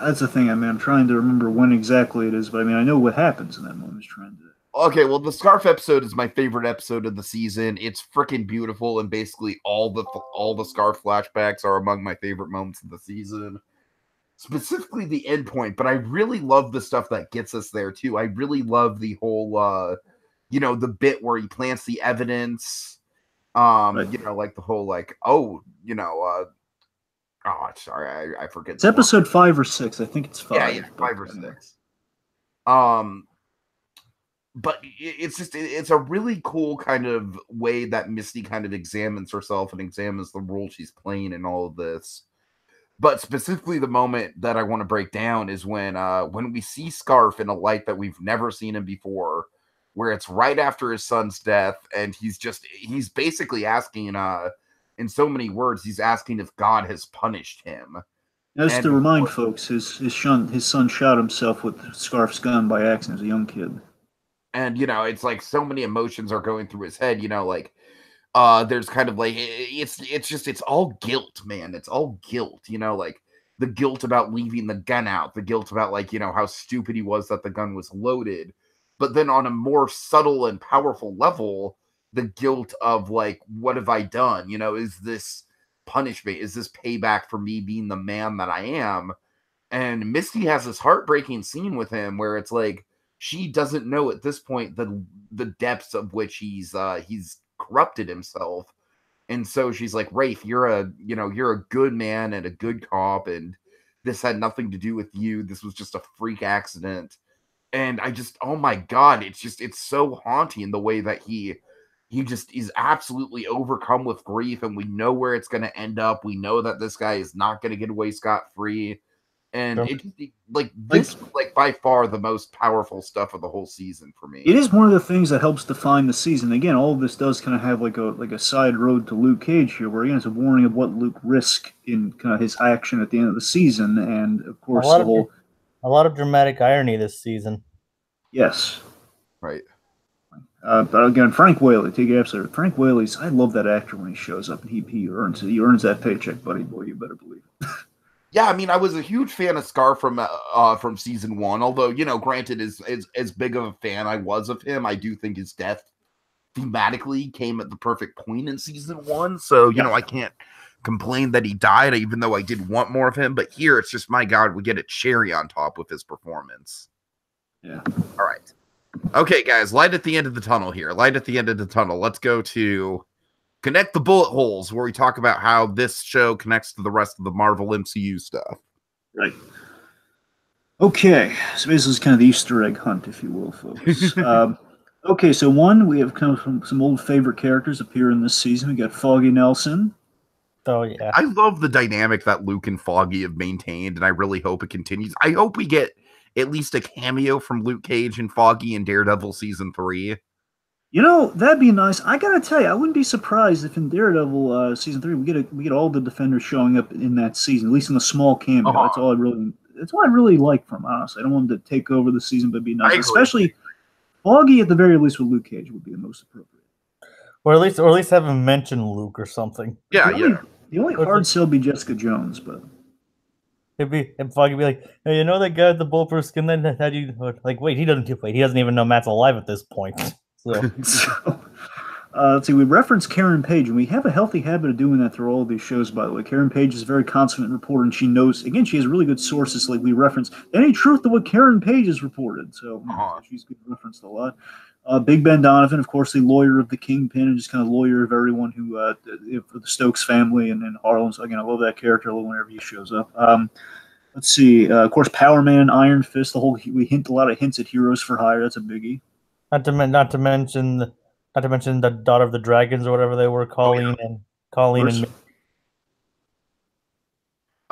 that's the thing. I mean, I'm trying to remember when exactly it is, but I mean, I know what happens in that moment. I'm just trying to. Okay, well, the scarf episode is my favorite episode of the season. It's freaking beautiful, and basically all the scarf flashbacks are among my favorite moments of the season. Specifically the end point, but I really love the stuff that gets us there too. I really love the whole, the bit where he plants the evidence. Right. Like the whole sorry, I forget. It's episode 5 or 6. I think it's 5. Yeah, 5 or 6. But it's a really cool kind of way that Misty kind of examines herself and examines the role she's playing in all of this. But specifically, the moment that I want to break down is when we see Scarf in a light that we've never seen him before, where it's right after his son's death, and he's basically asking, in so many words, he's asking if God has punished him. Just to remind folks, his son shot himself with Scarf's gun by accident as a young kid. And, it's like so many emotions are going through his head, there's kind of like, it's all guilt, man. It's all guilt, like the guilt about leaving the gun out, the guilt about how stupid he was that the gun was loaded. But then on a more subtle and powerful level, the guilt of like, what have I done? Is this punishment? Is this payback for me being the man that I am? And Misty has this heartbreaking scene with him where it's like, she doesn't know at this point the depths of which he's corrupted himself. And so she's like, Rafe, you're a good man and a good cop, and this had nothing to do with you. This was just a freak accident. And I just, oh my God, it's so haunting the way that he just is absolutely overcome with grief, and we know where it's going to end up. We know that this guy is not going to get away scot-free. And this by far the most powerful stuff of the whole season for me. It is one of the things that helps define the season. Again, all of this does kind of have like a side road to Luke Cage here, where again it's a warning of what Luke risked in kind of his action at the end of the season, and of course a lot of dramatic irony this season. Yes, right. But again, Frank Whaley, take it absolutely. Frank Whaley's. I love that actor when he shows up and he earns that paycheck, buddy boy. You better believe it. Yeah, I mean, I was a huge fan of Scar from season 1. Although, granted, as big of a fan I was of him, I do think his death thematically came at the perfect point in season 1. So, I can't complain that he died, even though I did want more of him. But here, it's just, my God, we get a cherry on top with his performance. Yeah. All right. Okay, guys, light at the end of the tunnel here. Light at the end of the tunnel. Let's go to Connect the Bullet Holes, where we talk about how this show connects to the rest of the Marvel MCU stuff. Right. Okay, so this is kind of the Easter egg hunt, if you will, folks. Okay, so we have come from some old favorite characters appear in this season. We got Foggy Nelson. Oh, yeah. I love the dynamic that Luke and Foggy have maintained, and I really hope it continues. I hope we get at least a cameo from Luke Cage and Foggy in Daredevil season 3. That'd be nice. I gotta tell you, I wouldn't be surprised if in Daredevil season 3 we get all the Defenders showing up in that season, at least in a small cameo. That's all I really like from him, honestly. I don't want him to take over the season, but it'd be nice. Especially Foggy at the very least with Luke Cage would be the most appropriate. Or at least have him mention Luke or something. Yeah, the only hard sell be Jessica Jones, but and Foggy be like, hey, that guy with the bulletproof skin? Then how do you wait? He doesn't even know Matt's alive at this point. So, let's see. We reference Karen Page, and we have a healthy habit of doing that through all of these shows. By the way, Karen Page is a very consummate reporter, and she knows. Again, she has really good sources. Like we reference any truth to what Karen Page has reported, so she's referenced a lot. Big Ben Donovan, of course, the lawyer of the Kingpin, and just kind of lawyer of everyone who for the Stokes family and Harlem. So again, I love that character. I love whenever he shows up. Let's see. Of course, Power Man, Iron Fist. We hint a lot of hints at Heroes for Hire. That's a biggie. Not to mention the Daughter of the Dragons or whatever they were, Colleen and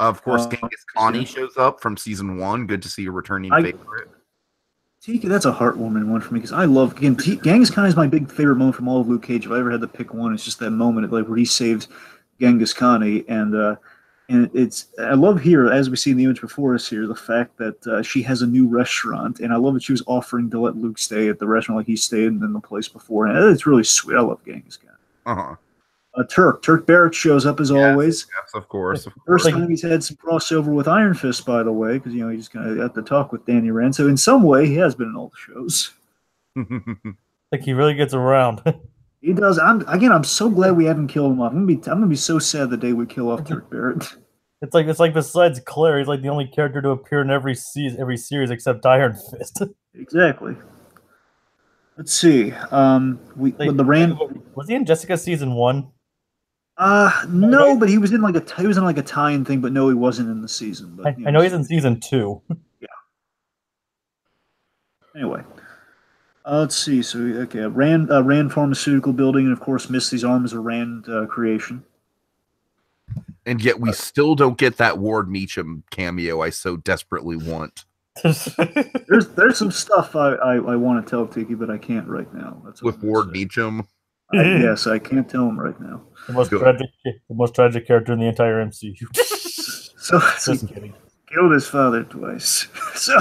Of course, Genghis Khan shows up from season 1. Good to see a returning favorite. Tiki, that's a heartwarming one for me because I love Genghis Khan is my big favorite moment from all of Luke Cage. If I ever had to pick one, it's just that moment like where he saved Genghis Khan, and it's I love here as we see in the image before us here the fact that she has a new restaurant, and I love that she was offering to let Luke stay at the restaurant like he stayed in the place before, and it's really sweet. I love Genghis Khan. Turk Barrett shows up as always. Yes, of course. First time he's had some crossover with Iron Fist, by the way, because he just kind of got to talk with Danny Rand. So in some way, he has been in all the shows. Like he really gets around. He does. I'm so glad we haven't killed him off. I'm gonna be so sad the day we kill off Turk Barrett. It's like besides Claire, he's like the only character to appear in every series except Iron Fist. Exactly. Let's see. With the Rand. Was he in Jessica season 1? No, but he was in like a tie-in thing, but no, he wasn't in the season. But I know he's in season 2. Yeah. Anyway, let's see. So okay, Rand Pharmaceutical Building, and of course, Misty's arm is a Rand creation. And yet, we still don't get that Ward Meacham cameo I so desperately want. There's some stuff I want to tell Tiki, but I can't right now. That's with Ward Meacham. Yes, I can't tell him right now. The most tragic character in the entire MCU. Just kidding. Killed his father twice. So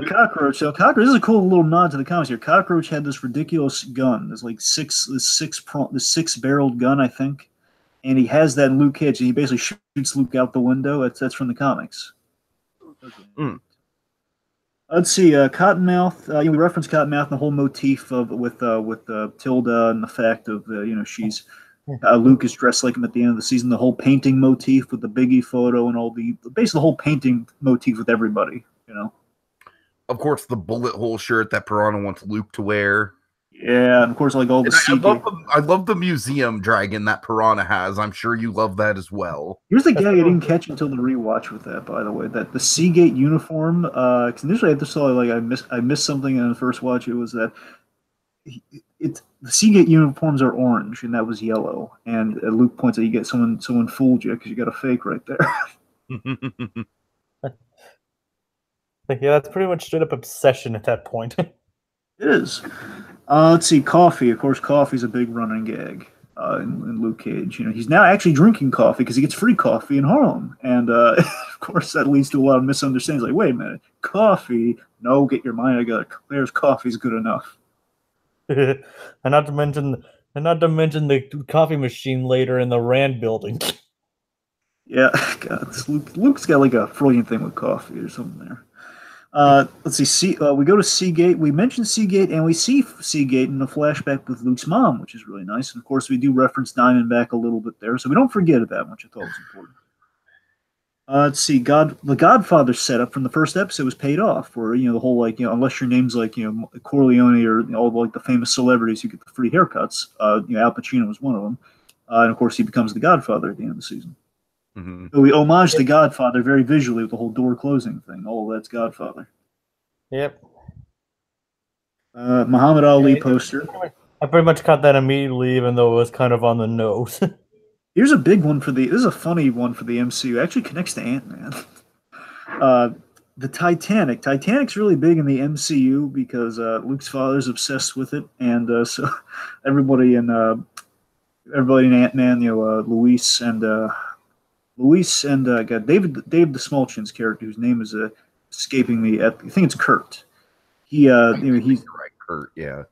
Cockroach. So Cockroach. This is a cool little nod to the comics here. Cockroach had this ridiculous gun. There's like this six-barreled gun, I think, and he has that in Luke Cage. And he basically shoots Luke out the window. That's from the comics. Let's see, Cottonmouth. We reference Cottonmouth and the whole motif with Tilda and the fact of she's Luke is dressed like him at the end of the season. The whole painting motif with the Biggie photo and basically the whole painting motif with everybody. Of course, the bullet hole shirt that Piranha wants Luke to wear. Yeah, and of course, like all the I love the museum dragon that Piranha has. I'm sure you love that as well. Here's the gag I didn't catch until the rewatch with that, by the way. That the Seagate uniform. Because initially I just saw I missed something in the first watch. It was that the Seagate uniforms are orange and that was yellow. And Luke points out you get someone fooled you because you got a fake right there. Yeah, that's pretty much straight up obsession at that point. It is. Let's see, coffee. Of course, coffee's a big running gag in Luke Cage. He's now actually drinking coffee because he gets free coffee in Harlem. And, of course, that leads to a lot of misunderstandings. Like, wait a minute, coffee? No, get your mind together. Claire's coffee's good enough. and not to mention the coffee machine later in the Rand building. Yeah, God, Luke's got like a Freudian thing with coffee or something there. Let's see. We go to Seagate. We mentioned Seagate, and we see Seagate in a flashback with Luke's mom, which is really nice. And of course, we do reference Diamondback a little bit there, so we don't forget that, which I thought was important. Let's see. The Godfather setup from the first episode was paid off. Where the whole unless your name's Corleone or all the famous celebrities, you get the free haircuts. Al Pacino was one of them, and of course, he becomes the Godfather at the end of the season. Mm-hmm. So we homage the Godfather very visually with the whole door closing thing. All of that's Godfather. Yep. Muhammad Ali poster. I pretty much caught that immediately, even though it was kind of on the nose. Here's a big one this is a funny one for the MCU. It actually connects to Ant-Man. The Titanic. Titanic's really big in the MCU because Luke's father's obsessed with it, and so everybody in Ant-Man, Luis and David the Smolchin's character, whose name is escaping me. I think it's Kurt. He's right, Kurt. Yeah.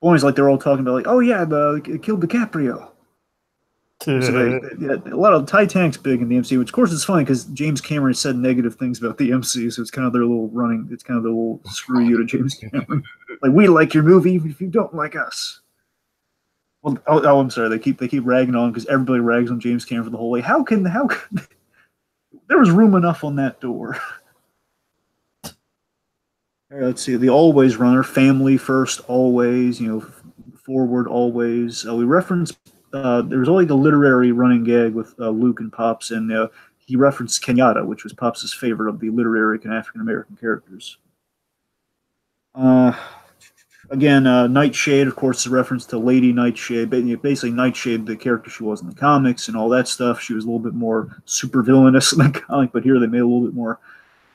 Always like they're all talking about oh yeah, it killed DiCaprio. So a lot of Titanic's big in the MCU, which of course is funny because James Cameron said negative things about the MCU, so it's kind of their little running. It's kind of their little screw you to James Cameron. Like we like your movie if you don't like us. Well, I'm sorry. They keep ragging on because everybody rags on James Cameron for the whole way. How can there was room enough on that door? All right, let's see. The always runner, family first, always. Forward, always. We reference. There was only the literary running gag with Luke and Pops, and he referenced Kenyatta, which was Pops' favorite of the literary African American characters. Again, Nightshade, of course, is a reference to Lady Nightshade. Basically, Nightshade, the character she was in the comics and all that stuff. She was a little bit more super villainous in the comic, but here they made a little bit more.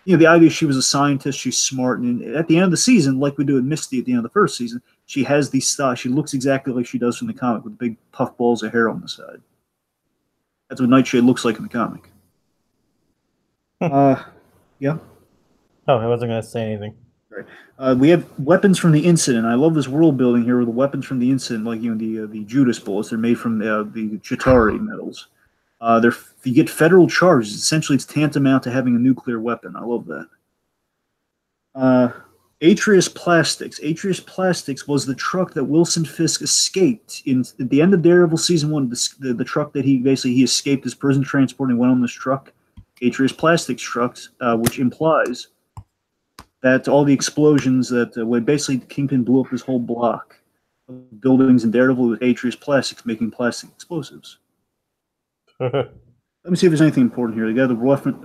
The idea she was a scientist, she's smart, and at the end of the season, like we do with Misty at the end of the first season, she has these style. She looks exactly like she does from the comic with big puff balls of hair on the side. That's what Nightshade looks like in the comic. Yeah. Oh, I wasn't going to say anything. Right. We have weapons from the incident. I love this world building here with the weapons from the incident, like the Judas bullets. They're made from the Chitauri metals. You get federal charges. Essentially, it's tantamount to having a nuclear weapon. I love that. Atreus Plastics. Atreus Plastics was the truck that Wilson Fisk escaped at the end of Daredevil season 1. The truck that he escaped his prison transport and went on this truck. Atreus Plastics trucks, which implies that all the explosions that when basically Kingpin blew up this whole block of buildings in Daredevil with Atreus Plastics making plastic explosives. Let me see if there's anything important here. They got the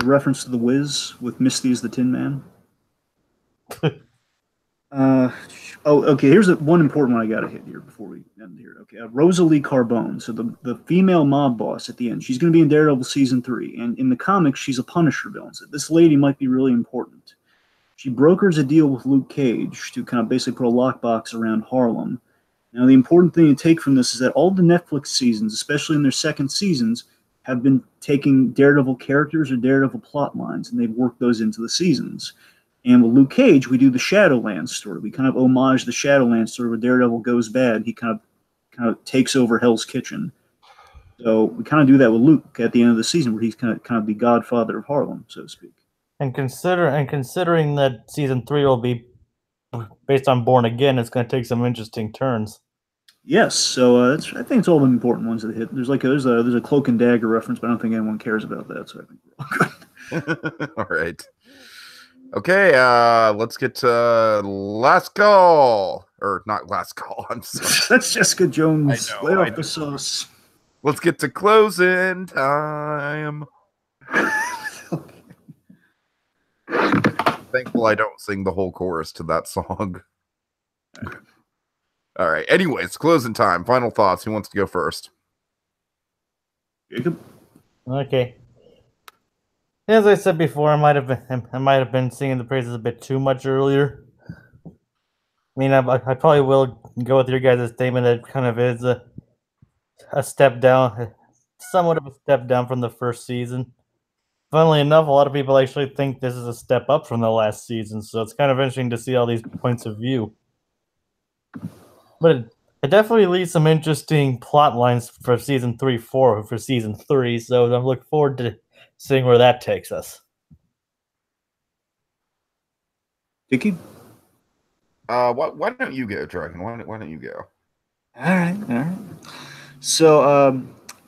reference to the Wiz with Misty as the Tin Man. Okay. Here's one important one I got to hit here before we end here. Okay, Rosalie Carbone. So the female mob boss at the end. She's going to be in Daredevil season 3, and in the comics, she's a Punisher villain. So this lady might be really important. She brokers a deal with Luke Cage to kind of basically put a lockbox around Harlem. Now, the important thing to take from this is that all the Netflix seasons, especially in their second seasons, have been taking Daredevil characters or Daredevil plot lines, and they've worked those into the seasons. And with Luke Cage, we do the Shadowlands story. We kind of homage the Shadowlands story where Daredevil goes bad. He kind of takes over Hell's Kitchen. So we kind of do that with Luke at the end of the season, where he's kind of the godfather of Harlem, so to speak. And considering that season 3 will be based on Born Again, it's going to take some interesting turns. Yes, so I think it's all the important ones that hit. There's a Cloak and Dagger reference, but I don't think anyone cares about that. So I think we're all good. All right. Okay, let's get to last call, or not last call. I'm sorry. That's Jessica Jones. Lay off the sauce. Let's get to closing time. Thankful I don't sing the whole chorus to that song. All right. Anyways, closing time. Final thoughts. Who wants to go first? Jacob. Okay. As I said before, I might have been singing the praises a bit too much earlier. I mean, I probably will go with your guys' statement that it kind of is a step down, somewhat of a step down from the first season. Funnily enough, a lot of people actually think this is a step up from the last season, so it's kind of interesting to see all these points of view. But it definitely leaves some interesting plot lines for season 3, 4, for season 3, so I'm looking forward to seeing where that takes us. Tiki? Why don't you go, Dragon? Why don't you go? All right.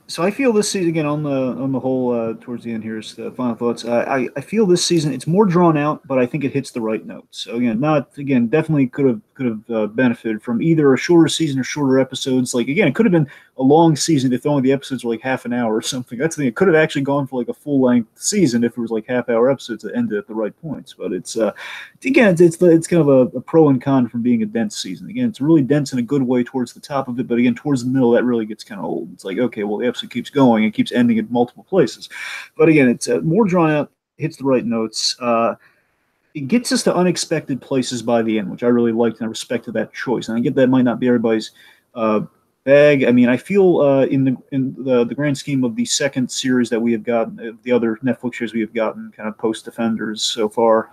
So I feel this season again on the whole towards the end here is the final thoughts. I feel this season it's more drawn out, but I think it hits the right notes. So definitely could have benefited from either a shorter season or shorter episodes. Like again, it could have been a long season if only the episodes were like half an hour or something. That's the thing. It could have actually gone for like a full length season if it was like half-hour episodes that ended at the right points. But it's kind of a pro and con from being a dense season. Again, it's really dense in a good way towards the top of it, but again towards the middle that really gets kind of old. It's like okay, well the episode keeps going and keeps ending at multiple places, but again it's more drawn out, hits the right notes. It gets us to unexpected places by the end, which I really liked, and I respected that choice. And I get that might not be everybody's bag. I mean, I feel in the grand scheme of the second series that we have gotten, the other Netflix shows we have gotten, kind of post Defenders so far.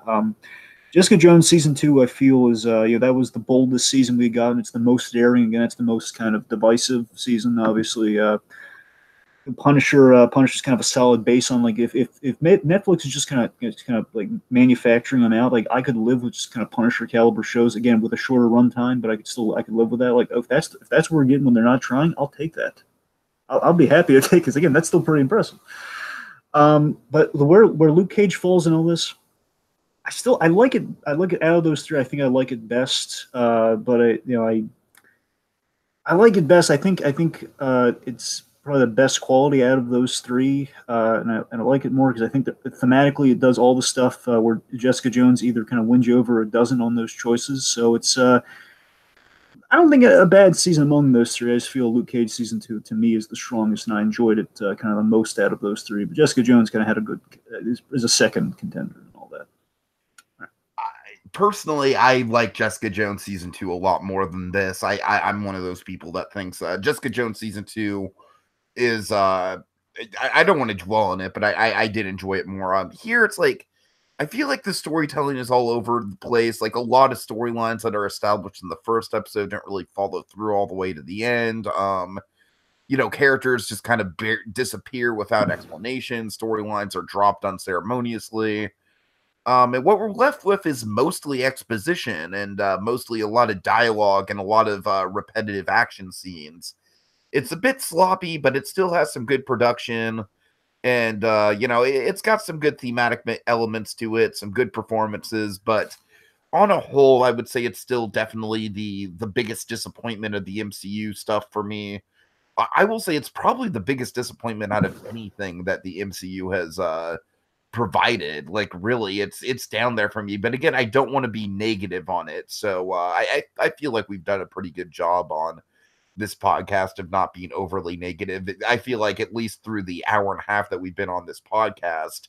Jessica Jones season 2, I feel is that was the boldest season we got. It's the most daring. Again, it's the most kind of divisive season. Obviously, Punisher's kind of a solid base on like if Netflix is just kind of like manufacturing them out, like I could live with just kind of Punisher caliber shows again with a shorter runtime, but I could live with that. Like if that's what we're getting when they're not trying, I'll take that. I'll be happy to take because again that's still pretty impressive. But where Luke Cage falls in all this, I like it. I like it out of those three. I think I like it best. But I like it best. I think it's probably the best quality out of those three, and I like it more because I think that thematically it does all the stuff where Jessica Jones either kind of wins you over or doesn't on those choices. So it's I don't think a bad season among those three. I just feel Luke Cage season 2 to me is the strongest, and I enjoyed it kind of the most out of those three. But Jessica Jones kind of had a good is a second contender and all that. Personally, I like Jessica Jones season 2 a lot more than this. I'm one of those people that thinks Jessica Jones season 2 is I don't want to dwell on it, but I did enjoy it more. Here it's like I feel like the storytelling is all over the place. Like a lot of storylines that are established in the first episode don't really follow through all the way to the end. Characters just kind of disappear without explanation. Storylines are dropped unceremoniously. And what we're left with is mostly exposition and mostly a lot of dialogue and a lot of repetitive action scenes. It's a bit sloppy, but it still has some good production. And, it's got some good thematic elements to it, some good performances. But on a whole, I would say it's still definitely the biggest disappointment of the MCU stuff for me. I will say it's probably the biggest disappointment out of anything that the MCU has provided. Like, really, it's down there for me. But again, I don't want to be negative on it. So I feel like we've done a pretty good job on this podcast of not being overly negative. I feel like at least through the hour and a half that we've been on this podcast,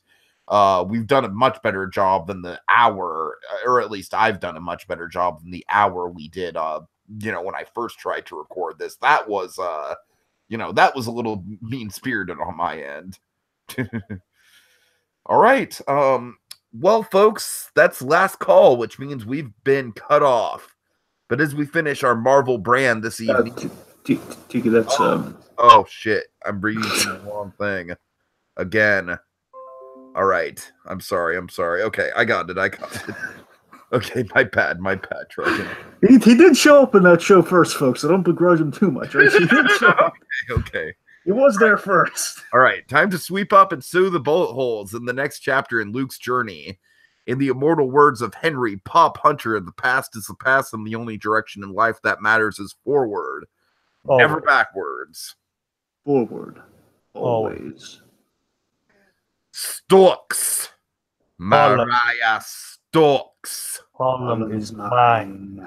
we've done a much better job than the hour, or at least I've done a much better job than the hour we did, when I first tried to record this. That was, that was a little mean-spirited on my end. All right. Well, folks, that's last call, which means we've been cut off. But as we finish our Marvel brand this evening... Tiki, that's... Oh, shit. I'm reading the wrong thing. Again. All right. I'm sorry. Okay, I got it. Okay, my bad, Trojan. He did show up in that show first, folks, so don't begrudge him too much. Right? He did show up. Okay. He was there first. All right, time to sweep up and sew the bullet holes in the next chapter in Luke's journey. In the immortal words of Henry Pop Hunter, the past is the past, and the only direction in life that matters is forward. Never backwards. Forward. Always. Storks. Mariah Storks. All of is mine.